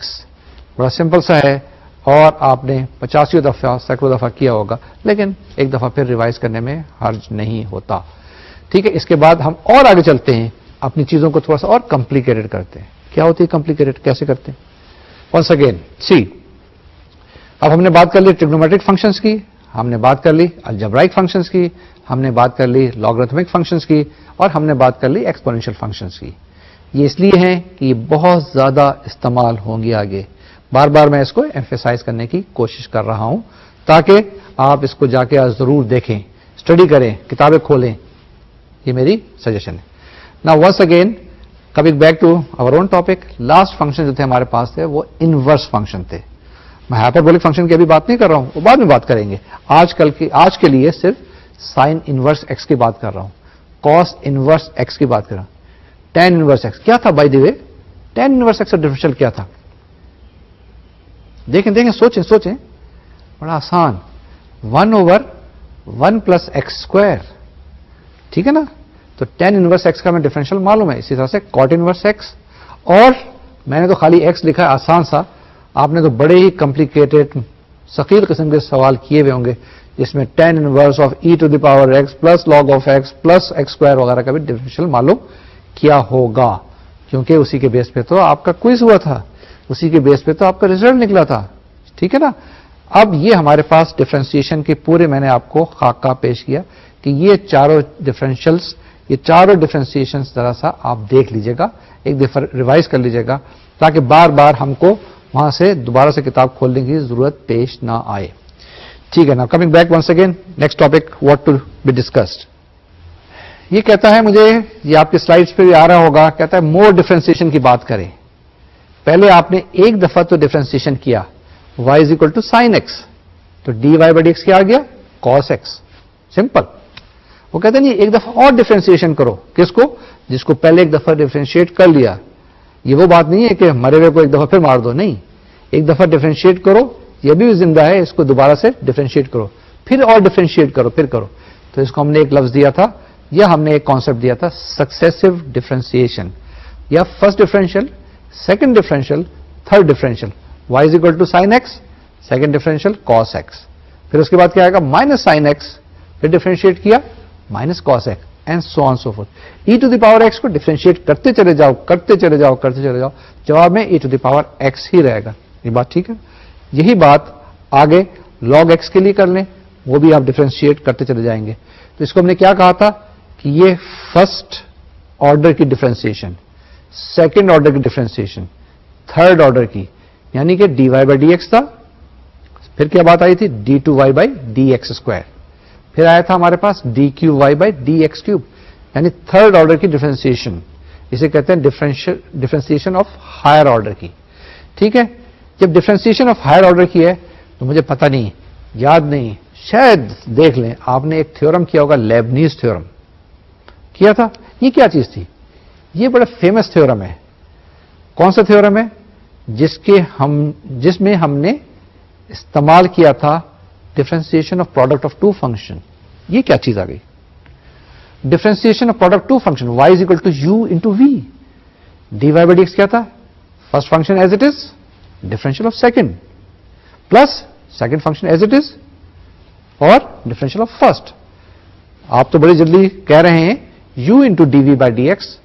بڑا سمپل سا ہے اور آپ نے 85 دفعہ سینکڑوں دفعہ کیا ہوگا, لیکن ایک دفعہ پھر ریوائز کرنے میں حرج نہیں ہوتا. ٹھیک ہے, اس کے بعد ہم اور آگے چلتے ہیں, اپنی چیزوں کو تھوڑا سا اور کمپلیکیٹڈ کرتے ہیں. کیا ہوتی ہے کمپلیکیٹڈ, کیسے کرتے ہیں؟ ونس اگین سی, اب ہم نے بات کر لی ٹریگنومیٹرک فنکشنز کی, ہم نے بات کر لی الجبرائک فنکشنز کی, ہم نے بات کر لی لاگریتھمک فنکشنز کی, اور ہم نے بات کر لی ایکسپونینشیل فنکشنز کی. یہ اس لیے ہیں کہ یہ بہت زیادہ استعمال ہوں گی آگے. بار بار میں اس کو ایمفیسائز کرنے کی کوشش کر رہا ہوں تاکہ آپ اس کو جا کے ضرور دیکھیں, اسٹڈی کریں, کتابیں کھولیں. یہ میری سجیشن ہے. Now once again coming back to our own topic, last function جو تھے ہمارے پاس تھے وہ انورس فنکشن تھے. میں ہائپربولک فنکشن کی ابھی بات نہیں کر رہا ہوں, وہ بعد میں بات کریں گے. آج کے لیے صرف سائن انورس ایکس کی بات کر رہا ہوں, کاس انورس ایکس کی بات کر رہا ہوں. ٹین انورس ایکس کیا تھا by the way, ten inverse x کا ڈفرینشیل کیا تھا؟ دیکھیں سوچیں, بڑا آسان, 1 اوور 1 پلس ایکس اسکوائر. ٹھیک ہے نا, تو ٹین انورس ایکس کا میں ڈفرینشیل معلوم ہے. اسی طرح سے کاٹ انورس ایکس, اور میں نے تو خالی ایکس لکھا ہے آسان سا, آپ نے تو بڑے ہی کمپلیکیٹڈ ثقیل قسم کے سوال کیے ہوئے ہوں گے جس میں tan inverse of E to the power X plus log of X plus X square وغیرہ کا بھی ڈفرینشیل معلوم کیا ہوگا, کیونکہ اسی کے بیس پہ تو آپ کا کوئز ہوا تھا, اسی کے بیس پہ تو آپ کا ریزلٹ نکلا تھا. ٹھیک ہے نا. اب یہ ہمارے پاس ڈفرینسیشن کے پورے میں نے آپ کو خاکہ پیش کیا کہ یہ چاروں ڈفرینشیلس, یہ چاروں ڈفرینسیشن ذرا سا آپ دیکھ لیجیے گا, ایک دفعہ ریوائز کر لیجیے گا تاکہ بار بار ہم کو وہاں سے دوبارہ سے کتاب کھولنے کی ضرورت پیش نہ آئے. ٹھیک ہے نا. Coming back once again, next topic what to be discussed. یہ کہتا ہے مجھے, یہ آپ کے سلائڈس پہ بھی آ رہا ہوگا, کہتا ہے مور ڈفرینسیشن کی بات کریں. پہلے آپ نے ایک دفعہ تو ڈفرینسیشن کیا, y is equal to sine x, تو d Y by D x کیا آ گیا, کاس ایکس. سمپل. وہ کہتے ہیں نہیں ایک دفعہ اور ڈفرینشیشن کرو. کس کو؟ جس کو پہلے ایک دفعہ ڈفرینشیٹ کر لیا. یہ وہ بات نہیں ہے کہ مرے ہوئے کو ایک دفعہ پھر مار دو, نہیں, ایک دفعہ ڈفرینشیٹ کرو, یہ بھی زندہ ہے, اس کو دوبارہ سے ڈفرینشیٹ کرو, پھر اور ڈفرینشیٹ کرو, پھر کرو. تو اس کو ہم نے ایک لفظ دیا تھا یا ہم نے ایک کانسیپٹ دیا تھا سکسیسو ڈفرینشیشن, یا first differential, second differential, third differential. y is equal to sine X, second differential cos X, پھر اس کے بعد کیا آئے گا مائنس سائن ایکس, پھر ڈفرینشیٹ کیا minus cos X, and so on so forth. E to the power x کو ڈفرینشیٹ کرتے چلے جاؤ, کرتے چلے جاؤ, کرتے چلے جاؤ, جواب میں ای ٹو دی پاور ایکس ہی رہے گا. یہ بات ٹھیک ہے. یہی بات آگے log ایکس کے لیے کر لیں, وہ بھی آپ ڈفرینشیٹ کرتے چلے جائیں گے. تو اس کو ہم نے کیا کہا تھا کہ یہ فرسٹ آرڈر کی ڈفرینشیشن, سیکنڈ آرڈر کی ڈفرینشیشن, تھرڈ آرڈر کی, یعنی کہ d Y by D x تھا. پھر کیا بات آئی تھی d two y by D x square. پھر آیا تھا ہمارے پاس d cube y by D x cube, یعنی تھرڈ آرڈر کی ڈفرینشیشن. اسے کہتے ہیں ڈفرینشیشن آف ہائر آرڈر کی. ٹھیک ہے. جب ڈفرینشیشن آف ہائر آرڈر کی ہے تو مجھے پتہ نہیں, یاد نہیں, شاید دیکھ لیں آپ نے ایک تھیورم کیا ہوگا, لیبنیز تھیورم کیا تھا. یہ کیا چیز تھی؟ یہ بڑا فیمس تھیورم ہے. کون سا تھیورم ہے؟ جس میں ہم نے استعمال کیا تھا differentiation of product of two function. یہ کیا چیز آ گئی؟ Differentiation of product two function, y is equal to you into V. D Y by D x کیا تھا؟ First function as it is, differential of second, plus second function as it is, اور differential of first. آپ تو بڑی جلدی کہہ رہے ہیں u into D V by D X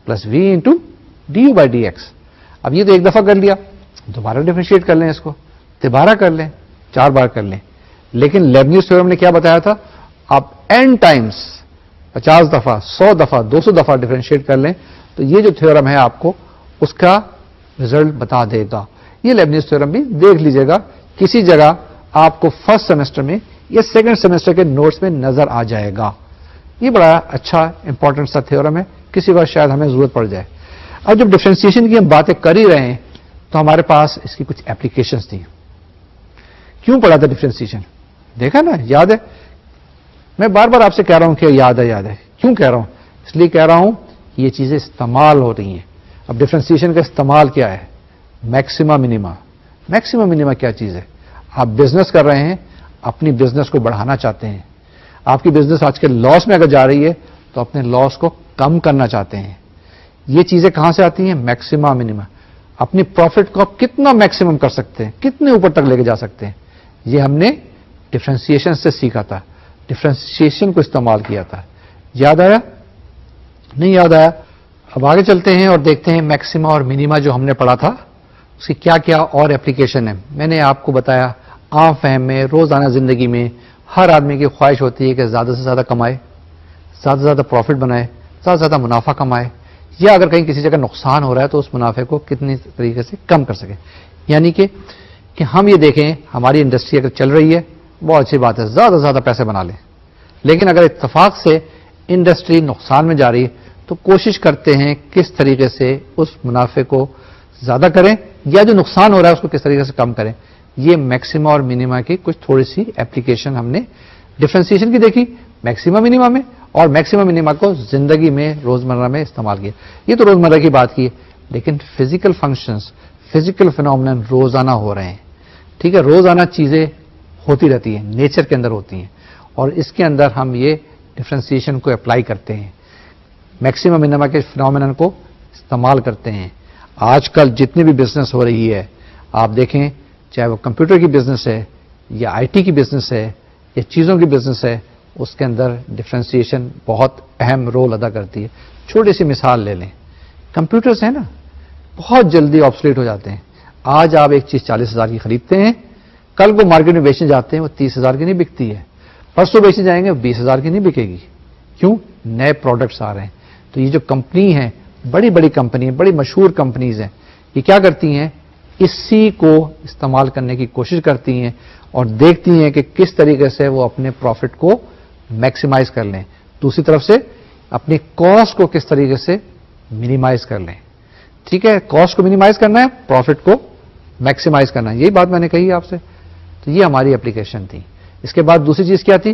plus V into D U by D X. اب یہ تو ایک دفعہ کر لیا, دوبارہ ڈفرینشیٹ کر لیں, اس کو دوبارہ کر لیں, 4 بار کر لیں. لیکن لیبنیز تھیورم نے کیا بتایا تھا؟ آپ n ٹائمس 50 دفعہ, 100 دفعہ, 200 دفعہ ڈفرینشیٹ کر لیں تو یہ جو تھیورم ہے آپ کو اس کا رزلٹ بتا دے گا. یہ لیبنیز تھیورم بھی دیکھ لیجیے گا, کسی جگہ آپ کو فرسٹ سیمسٹر میں یا سیکنڈ سیمسٹر کے نوٹس میں نظر آ جائے گا. یہ بڑا اچھا انپورٹنٹ سا تھیورم ہے, کسی وقت شاید ہمیں ضرورت پڑ جائے. اب جب ڈفرینشیشن کی ہم باتیں کر ہی رہے ہیں تو ہمارے پاس اس کی کچھ اپلیکیشنز تھیں. کیوں پڑھا تھا ڈفرینشیشن؟ دیکھا نا, یاد ہے. میں بار بار آپ سے کہہ رہا ہوں کہ یاد ہے, یاد ہے. کیوں کہہ رہا ہوں؟ اس لیے کہہ رہا ہوں یہ چیزیں استعمال ہو رہی ہیں. اب ڈفرینشیشن کا استعمال کیا ہے؟ Maxima minima. میکسیما منیما کیا چیز ہے؟ آپ بزنس کر رہے ہیں, اپنی بزنس کو بڑھانا چاہتے ہیں. آپ کی بزنس آج کے لاس میں اگر جا رہی ہے تو اپنے لاس کو کم کرنا چاہتے ہیں. یہ چیزیں کہاں سے آتی ہیں؟ Maxima minima. اپنی پروفٹ کو آپ کتنا میکسیمم کر سکتے ہیں, کتنے اوپر تک لے کے جا سکتے ہیں. یہ ہم نے ڈفرینشیشن سے سیکھا تھا, ڈفرینشیشن کو استعمال کیا تھا. یاد آیا؟ نہیں یاد آیا؟ اب آگے چلتے ہیں اور دیکھتے ہیں میکسیما اور منیما جو ہم نے پڑھا تھا اس کی کیا کیا اور اپلیکیشن ہے. میں نے آپ کو بتایا عام فہم میں, روزانہ زندگی میں ہر آدمی کی خواہش ہوتی ہے کہ زیادہ سے زیادہ کمائے, زیادہ سے زیادہ پروفٹ بنائے, زیادہ سے زیادہ منافع کمائے, یا اگر کہیں کسی جگہ نقصان ہو رہا ہے تو اس منافع کو کتنی طریقے سے کم کر سکے. یعنی کہ ہم یہ دیکھیں ہماری انڈسٹری اگر چل رہی ہے بہت اچھی بات ہے, زیادہ سے زیادہ پیسے بنا لیں. لیکن اگر اتفاق سے انڈسٹری نقصان میں جا رہی ہے تو کوشش کرتے ہیں کس طریقے سے اس منافع کو زیادہ کریں, یا جو نقصان ہو رہا ہے اس کو کس طریقے سے کم کریں. یہ میکسیما اور منیما کی کچھ تھوڑی سی اپلیکیشن ہم نے ڈفرینشیشن کی دیکھی میکسیما منیما میں, اور میکسیما منیما کو زندگی میں روزمرہ میں استعمال کیا. یہ تو روزمرہ کی بات کی ہے, لیکن فزیکل فنکشنز, فزیکل فینومینن روزانہ ہو رہے ہیں. ٹھیک ہے, روزانہ چیزیں ہوتی رہتی ہیں, نیچر کے اندر ہوتی ہیں, اور اس کے اندر ہم یہ ڈفرینشیشن کو اپلائی کرتے ہیں, میکسیما منیما کے فینومینن کو استعمال کرتے ہیں. آج کل جتنی بھی بزنس ہو رہی ہے آپ دیکھیں, چاہے وہ کمپیوٹر کی بزنس ہے یا آئی ٹی کی بزنس ہے یا چیزوں کی بزنس ہے, اس کے اندر ڈفرینشیشن بہت اہم رول ادا کرتی ہے. چھوٹی سی مثال لے لیں, کمپیوٹرز ہیں نا, بہت جلدی آبسلیٹ ہو جاتے ہیں. آج آپ ایک چیز 40,000 کی خریدتے ہیں, کل وہ مارکیٹ میں بیچنے جاتے ہیں وہ 30,000 کی نہیں بکتی ہے, پرسوں بیچنے جائیں گے 20,000 کی نہیں بکے گی. کیوں؟ نئے پروڈکٹس آ رہے ہیں. تو یہ جو کمپنی ہے, بڑی بڑی کمپنی ہیں, بڑی مشہور کمپنیز ہیں, یہ کیا کرتی ہیں؟ اسی کو استعمال کرنے کی کوشش کرتی ہیں اور دیکھتی ہیں کہ کس طریقے سے وہ اپنے پروفٹ کو میکسیمائز کر لیں, دوسری طرف سے اپنی کاسٹ کو کس طریقے سے منیمائز کر لیں. ٹھیک ہے, کاسٹ کو منیمائز کرنا ہے, پروفٹ کو میکسیمائز کرنا ہے. یہی بات میں نے کہی آپ سے. تو یہ ہماری اپلیکیشن تھی. اس کے بعد دوسری چیز کیا تھی؟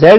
z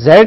z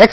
x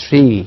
3.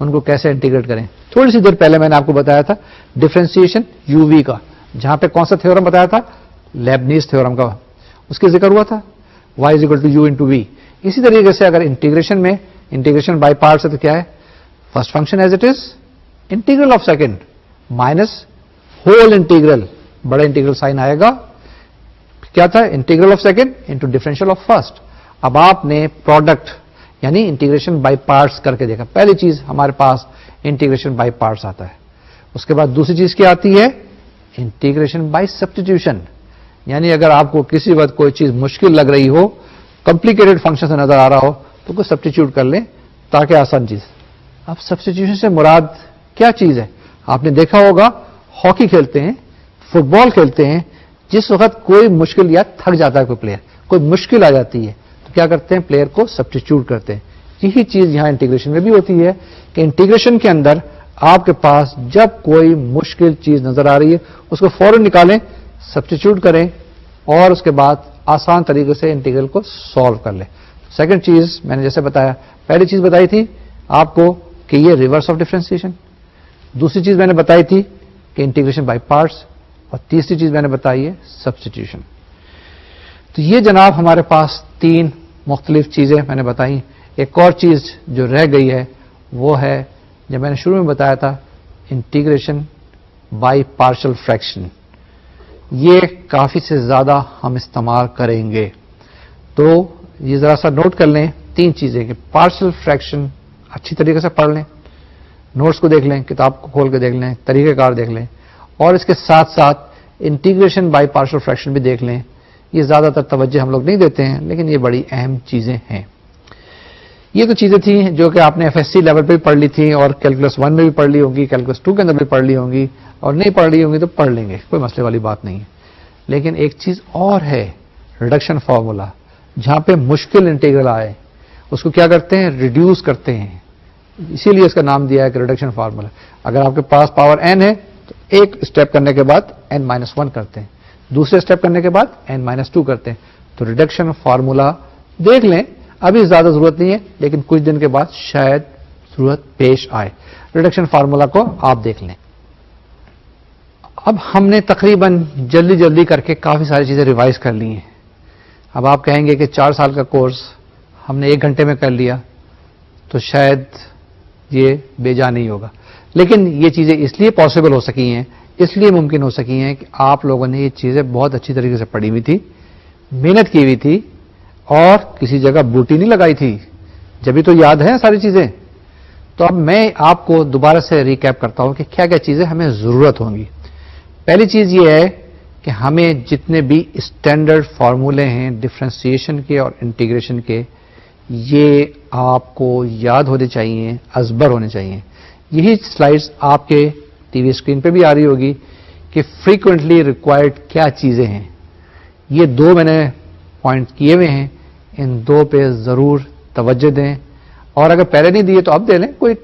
ان کو کیسے انٹیگریٹ کریں. تھوڑی سی دیر پہلے میں نے آپ کو بتایا تھا ڈفرینسیشن یو وی کا, جہاں پہ کون سا تھیورم بتایا تھا, لیبنیز تھیورم کا, اس کے ذکر ہوا تھا y is equal to you into v. اسی طریقے سے اگر انٹیگریشن میں انٹیگریشن بائی پارٹس ہے تو کیا ہے, first function as it is integral of second minus whole integral, بڑا انٹیگرل سائن آئے گا, کیا تھا integral of second into differential of first. اب آپ نے پروڈکٹ یعنی انٹیگریشن بائی پارٹس کر کے دیکھا, پہلی چیز ہمارے پاس انٹیگریشن بائی پارٹس آتا ہے. اس کے بعد دوسری چیز کیا آتی ہے, انٹیگریشن بائی سبسٹیٹیوشن, یعنی اگر آپ کو کسی وقت کوئی چیز مشکل لگ رہی ہو, کمپلیکیٹڈ فنکشن سے نظر آ رہا ہو, تو کوئی سبسٹیٹیوٹ کر لیں تاکہ آسان چیز. اب سبسٹیٹیوشن سے مراد کیا چیز ہے, آپ نے دیکھا ہوگا ہاکی کھیلتے ہیں, فٹ بال کھیلتے ہیں, جس وقت کوئی مشکل یا تھک جاتا ہے کوئی پلیئر, کوئی مشکل آ جاتی ہے تو کیا کرتے ہیں, پلیئر کو سبسٹیٹیوٹ کرتے ہیں. یہی چیز یہاں انٹیگریشن میں بھی ہوتی ہے کہ انٹیگریشن کے اندر آپ کے پاس جب کوئی مشکل چیز نظر آ رہی ہے اس کو فوراً نکالیں, سبسٹیٹیوٹ کریں اور اس کے بعد آسان طریقے سے انٹیگرل کو سالو کر لیں. سیکنڈ چیز میں نے جیسے بتایا, پہلی چیز بتائی تھی آپ کو کہ یہ ریورس آف ڈفرینسیشن, دوسری چیز میں نے بتائی تھی کہ انٹیگریشن بائی پارٹس, اور تیسری چیز میں نے بتائی ہے سبسٹیٹیوشن. تو یہ جناب ہمارے پاس تین مختلف چیزیں میں نے بتائی. ایک اور چیز جو رہ گئی ہے وہ ہے جب میں نے شروع میں بتایا تھا انٹیگریشن بائی پارشل فریکشن. یہ کافی سے زیادہ ہم استعمال کریں گے, تو یہ ذرا سا نوٹ کر لیں تین چیزیں کہ پارشل فریکشن اچھی طریقے سے پڑھ لیں, نوٹس کو دیکھ لیں, کتاب کو کھول کے دیکھ لیں, طریقہ کار دیکھ لیں, اور اس کے ساتھ ساتھ انٹیگریشن بائی پارشل فریکشن بھی دیکھ لیں. یہ زیادہ تر توجہ ہم لوگ نہیں دیتے ہیں, لیکن یہ بڑی اہم چیزیں ہیں. یہ تو چیزیں تھیں جو کہ آپ نے ایف ایس سی لیول پہ بھی پڑھ لی تھیں, اور کیلکولس 1 میں بھی پڑھ لی ہوں گی, کیلکولس 2 کے اندر بھی پڑھ لی ہوں گی, اور نہیں پڑھ لی ہوں گی تو پڑھ لیں گے, کوئی مسئلے والی بات نہیں ہے. لیکن ایک چیز اور ہے, ریڈکشن فارمولا, جہاں پہ مشکل انٹیگرل آئے اس کو کیا کرتے ہیں, ریڈیوس کرتے ہیں. اسی لیے اس کا نام دیا ہے کہ ریڈکشن فارمولا. اگر آپ کے پاس پاور n ہے تو ایک اسٹیپ کرنے کے بعد n-1 کرتے ہیں, دوسرے اسٹیپ کرنے کے بعد n-2 کرتے ہیں. تو ریڈکشن فارمولا دیکھ لیں, ابھی زیادہ ضرورت نہیں ہے, لیکن کچھ دن کے بعد شاید ضرورت پیش آئے. ریڈکشن فارمولا کو آپ دیکھ لیں. اب ہم نے تقریباً جلدی جلدی کر کے کافی ساری چیزیں ریوائز کر لی ہیں. اب آپ کہیں گے کہ 4 سال کا کورس ہم نے 1 گھنٹے میں کر لیا تو شاید یہ بے جا نہیں ہوگا, لیکن یہ چیزیں اس لیے پاسبل ہو سکی ہیں, اس لیے ممکن ہو سکی ہیں کہ آپ لوگوں نے یہ چیزیں بہت اچھی طریقے سے پڑھی ہوئی تھی, محنت کی ہوئی تھی, اور کسی جگہ بوٹی نہیں لگائی تھی, جبھی تو یاد ہے ساری چیزیں. تو اب میں آپ کو دوبارہ سے ریکیپ کرتا ہوں کہ کیا کیا چیزیں ہمیں ضرورت ہوں گی. پہلی چیز یہ ہے کہ ہمیں جتنے بھی اسٹینڈرڈ فارمولے ہیں ڈفرینسیشن کے اور انٹیگریشن کے, یہ آپ کو یاد ہونے چاہیے, ازبر ہونے چاہیے. یہی سلائیڈز آپ کے ٹی وی اسکرین پہ بھی آ رہی ہوگی کہ فریکوینٹلی ریکوائرڈ کیا چیزیں ہیں. یہ 2 میں نے پوائنٹ کیے ہوئے ہیں, ان 2 پہ ضرور توجہ دیں, اور اگر پہلے نہیں دیے تو اب دے لیں, کوئی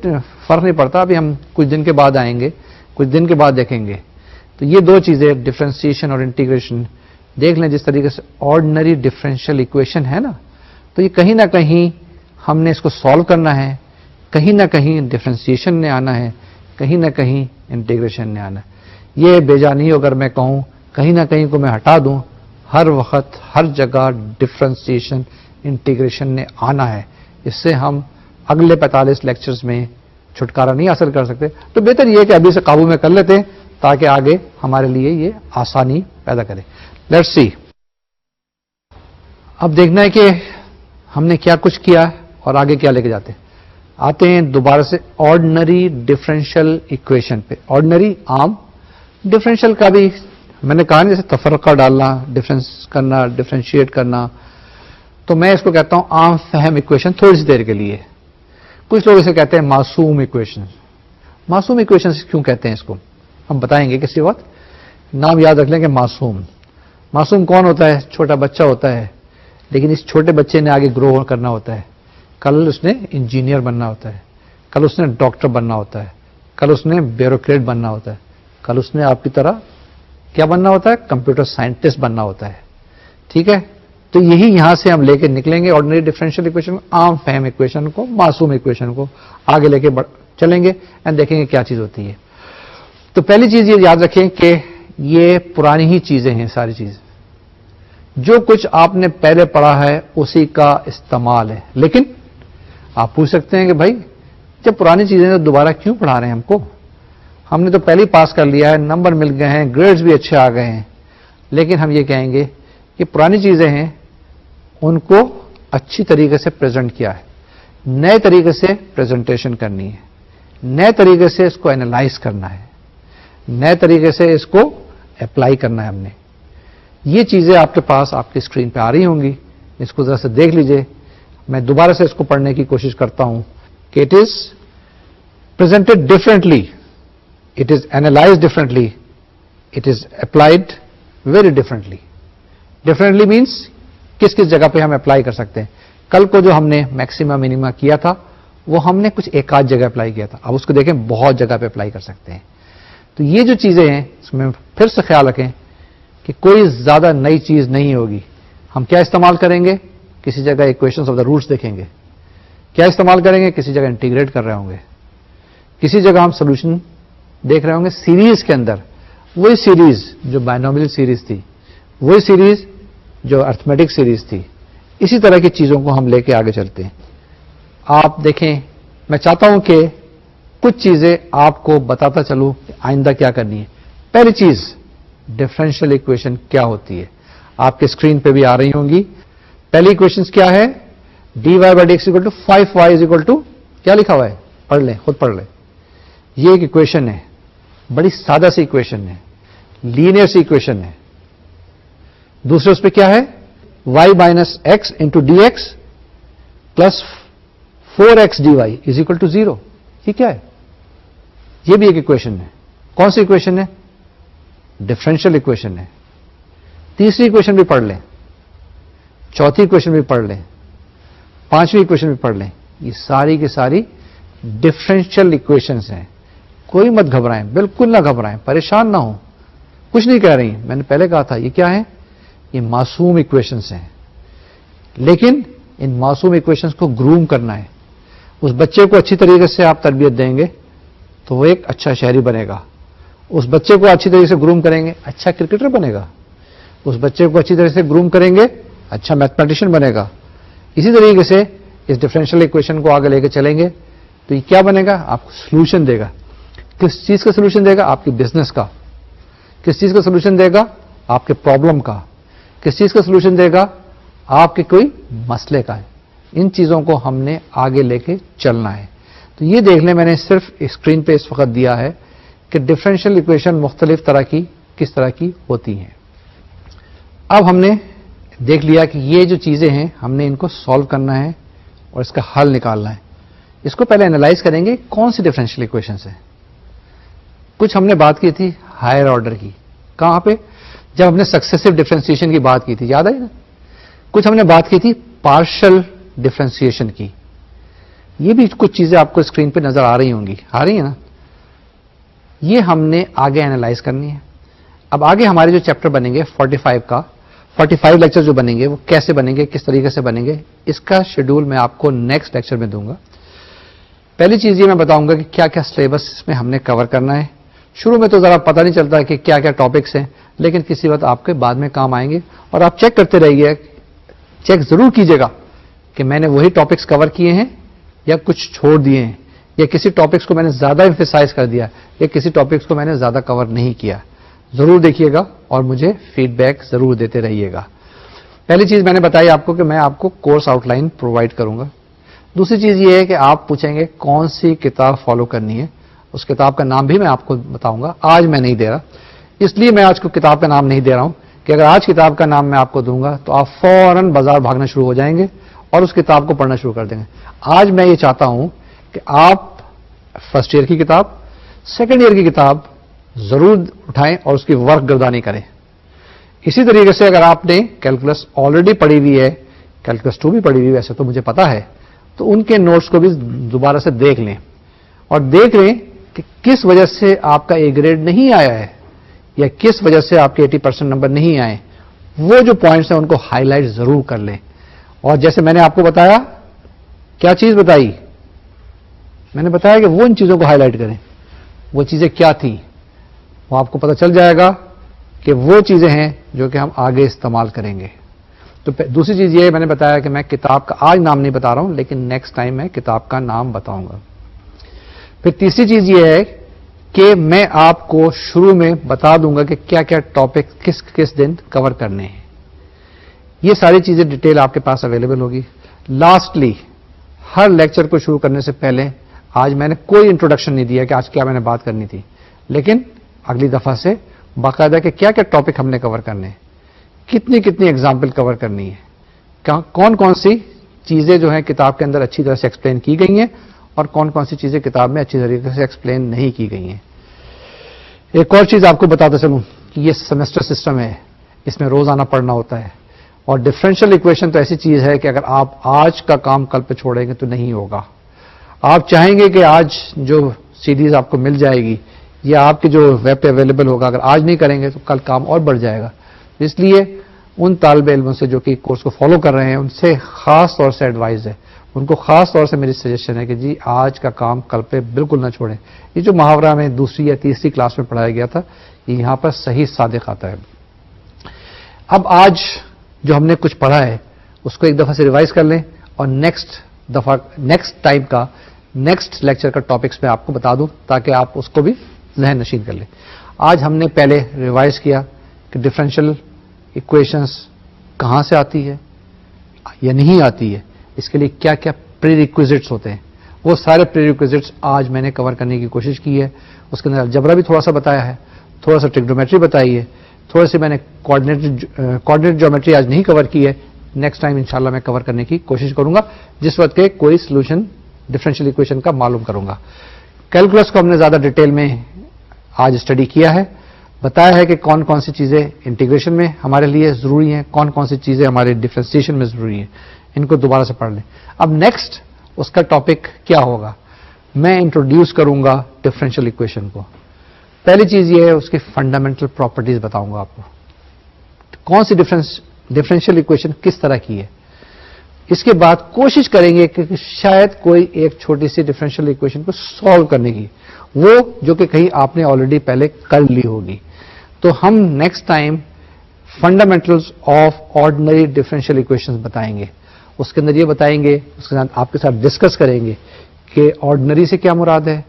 فرق نہیں پڑتا. ابھی ہم کچھ دن کے بعد آئیں گے, کچھ دن کے بعد دیکھیں گے. تو یہ 2 چیزیں ڈفرینسیشن اور انٹیگریشن دیکھ لیں. جس طریقے سے آرڈنری ڈفرینشیل ایکویشن ہے نا, تو یہ کہیں نہ کہیں ہم نے اس کو سالو کرنا ہے, کہیں نہ کہیں ڈفرینسیشن نے آنا ہے, کہیں نہ کہیں انٹیگریشن نے آنا ہے. یہ بے جا نہیں ہو اگر میں کہوں کہیں نہ کہیں کو میں ہٹا دوں, ہر وقت ہر جگہ ڈفرینسیشن انٹیگریشن نے آنا ہے. اس سے ہم اگلے 45 لیکچرز میں چھٹکارا نہیں حاصل کر سکتے. تو بہتر یہ کہ ابھی سے قابو میں کر لیتے ہیں تاکہ آگے ہمارے لیے یہ آسانی پیدا کرے. Let's see. اب دیکھنا ہے کہ ہم نے کیا کچھ کیا اور آگے کیا لے کے جاتے ہیں. آتے ہیں دوبارہ سے آرڈنری ڈفرینشیل ایکویشن پہ. آرڈنری عام, ڈفرینشیل کا بھی میں نے کہا جیسے تفرقہ ڈالنا, ڈفرینس کرنا, ڈفرینشیٹ کرنا, تو میں اس کو کہتا ہوں عام فہم ایکویشن تھوڑی سی دیر کے لیے. کچھ لوگ اسے کہتے ہیں معصوم ایکویشن. معصوم ایکویشن کیوں کہتے ہیں اس کو ہم بتائیں گے کسی وقت. نام یاد رکھ لیں کہ معصوم. معصوم کون ہوتا ہے؟ چھوٹا بچہ ہوتا ہے, لیکن اس چھوٹے بچے نے آگے گرو کرنا ہوتا ہے. کل اس نے انجینئر بننا ہوتا ہے, کل اس نے ڈاکٹر بننا ہوتا ہے, کل اس نے بیوروکریٹ بننا ہوتا ہے, کل اس نے آپ کی طرح کیا بننا ہوتا ہے؟ کمپیوٹر سائنٹسٹ بننا ہوتا ہے. ٹھیک ہے, تو یہی یہاں سے ہم لے کے نکلیں گے آرڈنری ڈفرینشیل ایکویشن, عام فہم ایکویشن کو, معصوم ایکویشن کو آگے لے کے چلیں گے اینڈ دیکھیں گے کیا چیز ہوتی ہے. تو پہلی چیز یہ یاد رکھیں کہ یہ پرانی ہی چیزیں ہیں. ساری چیز جو کچھ آپ نے پہلے پڑھا ہے اسی کا استعمال ہے. لیکن آپ پوچھ سکتے ہیں کہ بھائی جب پرانی چیزیں تو دوبارہ کیوں پڑھا رہے ہیں ہم کو؟ ہم نے تو پہلے ہی پاس کر لیا ہے, نمبر مل گئے ہیں, گریڈز بھی اچھے آ گئے ہیں. لیکن ہم یہ کہیں گے کہ پرانی چیزیں ہیں ان کو اچھی طریقے سے پریزنٹ کیا ہے, نئے طریقے سے پریزنٹیشن کرنی ہے, نئے طریقے سے اس کو اینالائز کرنا ہے, نئے طریقے سے اس کو اپلائی کرنا ہے. ہم نے یہ چیزیں آپ کے پاس آپ کی اسکرین پہ آ رہی ہوں گی, اس کو ذرا سے دیکھ لیجئے. میں دوبارہ سے اس کو پڑھنے کی کوشش کرتا ہوں کہ it is presented differently, it is analyse differently, it is applied very differently. Differently means کس کس جگہ پہ ہم اپلائی کر سکتے ہیں. کل کو جو ہم نے میکسیما منیما کیا تھا وہ ہم نے کچھ ایک آدھ جگہ اپلائی کیا تھا, اب اس کو دیکھیں بہت جگہ پہ اپلائی کر سکتے ہیں. تو یہ جو چیزیں ہیں اس میں پھر سے خیال رکھیں کہ کوئی زیادہ نئی چیز نہیں ہوگی. ہم کیا استعمال کریں گے؟ کسی جگہ ایکویشنز آف دا روٹس دیکھیں گے. کیا استعمال کریں گے؟ کسی جگہ انٹیگریٹ کر رہے ہوں گے, کسی جگہ ہم سولوشن دیکھ رہے ہوں گے سیریز کے اندر. وہی سیریز جو بائنومیل سیریز تھی, وہی سیریز جو ارتھمیٹک سیریز تھی, اسی طرح کی چیزوں کو ہم لے کے آگے چلتے ہیں. آپ دیکھیں, میں چاہتا ہوں کہ کچھ چیزیں آپ کو بتاتا چلوں کہ آئندہ کیا کرنی ہے. پہلی چیز ڈفرینشیل ایکویشن کیا ہوتی ہے, آپ کے اسکرین پہ بھی آ رہی ہوں گی. پہلی ایکویشن کیا ہے؟ D Y by D x equal to 5y is equal to, کیا لکھا ہوا ہے؟ پڑھ لیں, خود پڑھ لیں. یہ ایک ایکویشن ہے, بڑی سادہ سی ایکویشن ہے, لینئر سی ایکویشن ہے. دوسرے اس پہ کیا ہے؟ y minus X into D X plus 4x dy is equal to 0. یہ کیا ہے؟ یہ بھی ایک ایکویشن ہے. کون سی ایکویشن ہے؟ ڈفرینشیل ایکویشن ہے. تیسری ایکویشن بھی پڑھ لیں, چوتھی ایکویشن بھی پڑھ لیں, پانچویں ایکویشن بھی پڑھ لیں. یہ ساری کی ساری ڈفرینشیل ایکویشنز ہیں. کوئی مت گھبرائیں, بالکل نہ گھبرائیں, پریشان نہ ہوں. کچھ نہیں کہہ رہی, میں نے پہلے کہا تھا یہ کیا ہے؟ یہ معصوم ایکویشنز ہیں. لیکن ان معصوم ایکویشنز کو گروم کرنا ہے. اس بچے کو اچھی طریقے سے آپ تربیت دیں گے تو وہ ایک اچھا شہری بنے گا. اس بچے کو اچھی طریقے سے گروم کریں گے, اچھا کرکٹر بنے گا. اس بچے کو اچھی طرح سے گروم کریں گے, اچھا میتھمیٹیشین بنے گا. اسی طریقے سے اس ڈفرینشیل ایکویشن کو آگے لے کے چلیں گے تو یہ کیا بنے گا؟ آپ کو سولوشن دے گا. کس چیز کا سولوشن دے گا؟ آپ کی بزنس کا. کس چیز کا سولوشن دے گا؟ آپ کے پرابلم کا. کس چیز کا سولوشن دے گا؟ آپ کے کوئی مسئلے کا. ان چیزوں کو ہم نے آگے لے کے چلنا ہے. تو یہ دیکھ لیں, میں نے صرف اسکرین پہ اس وقت دیا ہے کہ ڈفرینشیل ایکویشن مختلف طرح کی کس طرح کی ہوتی ہیں. اب ہم نے دیکھ لیا کہ یہ جو چیزیں ہیں ہم نے ان کو سالو کرنا ہے اور اس کا حل نکالنا ہے. اس کو پہلے انالائز کریں گے کون سی ڈفرینشیل ایکویشنز ہیں. کچھ ہم نے بات کی تھی ہائر آرڈر کی. کہاں پہ؟ جب ہم نے سکسیسو ڈفرینسیشن کی بات کی تھی, یاد آئی نا؟ کچھ ہم نے بات کی تھی پارشل ڈفرینسیشن کی. یہ بھی کچھ چیزیں آپ کو اسکرین پہ نظر آ رہی ہوں گی, آ رہی ہیں نا؟ یہ ہم نے آگے انالائز کرنی ہے. اب آگے ہمارے جو چیپٹر بنیں گے 45 لیکچر جو بنیں گے وہ کیسے بنیں گے, کس طریقے سے بنیں گے, اس کا شیڈول میں آپ کو نیکسٹ لیکچر میں دوں گا. پہلی چیز یہ میں بتاؤں گا کہ کیا کیا سلیبس اس میں ہم نے کور کرنا ہے. شروع میں تو ذرا پتہ نہیں چلتا کہ کیا کیا ٹاپکس ہیں, لیکن کسی وقت آپ کے بعد میں کام آئیں گے. اور آپ چیک کرتے رہیے, چیک ضرور کیجیے گا کہ میں نے وہی ٹاپکس کور کیے ہیں یا کچھ چھوڑ دیے ہیں, یا کسی ٹاپکس کو میں نے زیادہ ایمفیسائز کر دیا, یا کسی ٹاپکس کو میں نے زیادہ کور نہیں کیا. ضرور دیکھیے گا اور مجھے فیڈ بیک ضرور دیتے رہیے گا. پہلی چیز میں نے بتائی آپ کو کہ میں آپ کو کورس آؤٹ لائن پرووائڈ کروں گا. دوسری چیز یہ ہے کہ آپ پوچھیں گے کون سی کتاب فالو کرنی ہے. اس کتاب کا نام بھی میں آپ کو بتاؤں گا. آج میں نہیں دے رہا, اس لیے میں آج کو کتاب کا نام نہیں دے رہا ہوں کہ اگر آج کتاب کا نام میں آپ کو دوں گا تو آپ فوراً بازار بھاگنا شروع ہو جائیں گے اور اس کتاب کو پڑھنا شروع کر دیں گے. آج میں یہ چاہتا ہوں کہ آپ فرسٹ ایئر کی کتاب, سیکنڈ ایئر کی کتاب ضرور اٹھائیں اور اس کی ورک گردانی کریں. اسی طریقے سے اگر آپ نے کیلکولس آلریڈی پڑھی ہوئی ہے, کیلکولس 2 بھی پڑھی ہوئی ویسے تو مجھے پتا ہے, تو ان کے نوٹس کو بھی دوبارہ سے دیکھ لیں اور دیکھ لیں کہ کس وجہ سے آپ کا اے گریڈ نہیں آیا ہے یا کس وجہ سے آپ کے 80% نمبر نہیں آئے. وہ جو پوائنٹس ہیں ان کو ہائی لائٹ ضرور کر لیں. اور جیسے میں نے آپ کو بتایا, کیا چیز بتائی؟ میں نے بتایا کہ وہ ان چیزوں کو ہائی لائٹ کریں. وہ چیزیں کیا تھیں وہ آپ کو پتہ چل جائے گا کہ وہ چیزیں ہیں جو کہ ہم آگے استعمال کریں گے. تو دوسری چیز یہ ہے، میں نے بتایا کہ میں کتاب کا آج نام نہیں بتا رہا ہوں، لیکن نیکسٹ ٹائم میں کتاب کا نام بتاؤں گا. پھر تیسری چیز یہ ہے کہ میں آپ کو شروع میں بتا دوں گا کہ کیا کیا ٹاپک کس کس دن کور کرنے ہیں. یہ ساری چیزیں ڈیٹیل آپ کے پاس اویلیبل ہوگی. لاسٹلی ہر لیکچر کو شروع کرنے سے پہلے آج میں نے کوئی انٹروڈکشن نہیں دیا کہ آج کیا میں نے بات کرنی تھی، لیکن اگلی دفعہ سے باقاعدہ کہ کیا کیا ٹاپک ہم نے کور کرنے ہیں، کتنی کتنی ایگزامپل کور کرنی ہے، کون کون سی چیزیں جو ہیں کتاب کے اندر اچھی طرح سے ایکسپلین کی گئی ہیں اور کون کون سی چیزیں کتاب میں اچھی طریقے سے ایکسپلین نہیں کی گئی ہیں. ایک اور چیز آپ کو بتاتا چلوں کہ یہ سیمسٹر سسٹم ہے، اس میں روزانہ پڑھنا ہوتا ہے، اور ڈفرینشیل ایکویشن تو ایسی چیز ہے کہ اگر آپ آج کا کام کل پہ چھوڑیں گے تو نہیں ہوگا. آپ چاہیں گے کہ آج جو سیریز آپ کو مل جائے گی یا آپ کے جو ویب پہ اویلیبل ہوگا، اگر آج نہیں کریں گے تو کل کام اور بڑھ جائے گا. اس لیے ان طالب علموں سے جو کہ کورس کو فالو کر رہے ہیں ان سے خاص طور سے ایڈوائز ہے، ان کو خاص طور سے میری سجیشن ہے کہ جی آج کا کام کل پہ بالکل نہ چھوڑیں. یہ جو محاورہ میں دوسری یا تیسری کلاس میں پڑھایا گیا تھا یہ یہاں پر صحیح صادق آتا ہے. اب آج جو ہم نے کچھ پڑھا ہے اس کو ایک دفعہ سے ریوائز کر لیں اور نیکسٹ ٹائم کا نیکسٹ لیکچر کا ٹاپکس میں آپ کو بتا دوں تاکہ آپ اس کو بھی ذہن نشین کر لیں. آج ہم نے پہلے ریوائز کیا کہ ڈفرینشیل ایکویشنز کہاں سے آتی ہے یا نہیں آتی ہے، اس کے لیے کیا کیا پری ریکویزٹس ہوتے ہیں. وہ سارے پری ریکویزٹس آج میں نے کور کرنے کی کوشش کی ہے. اس کے اندر الجبرا بھی تھوڑا سا بتایا ہے، تھوڑا سا ٹریگنومیٹری بتائی ہے، تھوڑا سی میں نے کوآرڈینیٹ جیومیٹری آج نہیں کور کی ہے. نیکسٹ ٹائم انشاءاللہ میں کور کرنے کی کوشش کروں گا جس وقت کے کوئی سولوشن ڈفرینشیل ایکویشن کا معلوم کروں گا. کیلکولس کو ہم نے زیادہ ڈیٹیل میں آج اسٹڈی کیا ہے، بتایا ہے کہ کون کون سی چیزیں انٹیگریشن میں ہمارے لیے ضروری ہیں، کون کون سی چیزیں ہمارے ڈفرینسیشن میں ضروری ہیں. ان کو دوبارہ سے پڑھ لیں. اب نیکسٹ اس کا ٹاپک کیا ہوگا، میں انٹروڈیوس کروں گا ڈفرینشیل ایکویشن کو. پہلی چیز یہ ہے اس کی فنڈامنٹل پراپرٹیز بتاؤں گا آپ کو، کون سی ڈفرینشیل ایکویشن کس طرح کی ہے. اس کے بعد کوشش کریں گے کہ شاید کوئی ایک چھوٹی سی ڈفرینشیل ایکویشن کو سالو کرنے کی، وہ جو کہ کہیں آپ نے آلریڈی پہلے کر لی ہوگی. تو ہم next time fundamentals of ordinary differential equations بتائیں گے. اس کے اندر یہ بتائیں گے، اس کے ساتھ آپ کے ساتھ ڈسکس کریں گے کہ آرڈنری سے کیا مراد ہے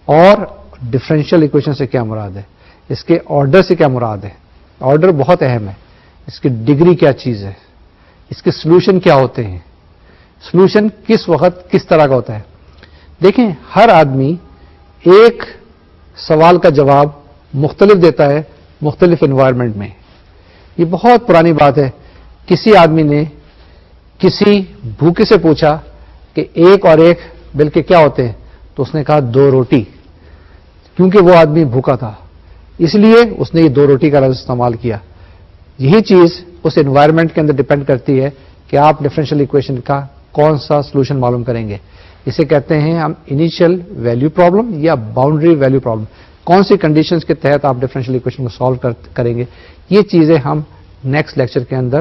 اور ڈفرینشیل ایکویشن سے کیا مراد ہے، اس کے آرڈر سے کیا مراد ہے. آرڈر بہت اہم ہے، اس کی ڈگری کیا چیز ہے، اس کے سولوشن کیا ہوتے ہیں، سولوشن کس وقت کس طرح کا ہوتا ہے. دیکھیں ہر آدمی ایک سوال کا جواب مختلف دیتا ہے مختلف انوائرمنٹ میں. یہ بہت پرانی بات ہے. کسی آدمی نے کسی بھوکے سے پوچھا کہ ایک اور ایک مل کے کیا ہوتے ہیں، تو اس نے کہا 2 روٹی، کیونکہ وہ آدمی بھوکا تھا اس لیے اس نے یہ 2 روٹی کا لفظ استعمال کیا. یہی چیز اس انوائرمنٹ کے اندر ڈپینڈ کرتی ہے کہ آپ ڈفرینشیل ایکویشن کا کون سا سولوشن معلوم کریں گے. اسے کہتے ہیں ہم انیشیل ویلیو پرابلم یا باؤنڈری ویلیو پرابلم. کون سی کنڈیشنز کے تحت آپ ڈفرینشیل ایکویشن کو سالو کریں گے. یہ چیزیں ہم نیکسٹ لیکچر کے اندر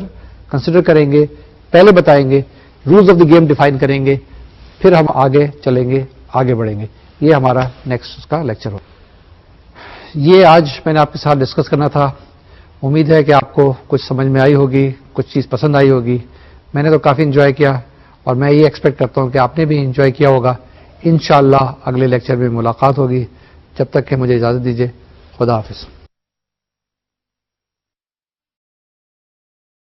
کنسیڈر کریں گے. پہلے بتائیں گے، rules of the game define کریں گے، پھر ہم آگے چلیں گے، آگے بڑھیں گے. یہ ہمارا نیکسٹ کا لیکچر ہوگا. یہ آج میں نے آپ کے ساتھ ڈسکس کرنا تھا. امید ہے کہ آپ کو کچھ سمجھ میں آئی ہوگی، کچھ چیز پسند آئی ہوگی. میں نے تو کافی انجوائے کیا اور میں یہ ایکسپیکٹ کرتا ہوں کہ آپ نے بھی انجوائے کیا ہوگا. انشاءاللہ اگلے لیکچر میں ملاقات ہوگی. جب تک کہ مجھے اجازت دیجیے. خدا حافظ.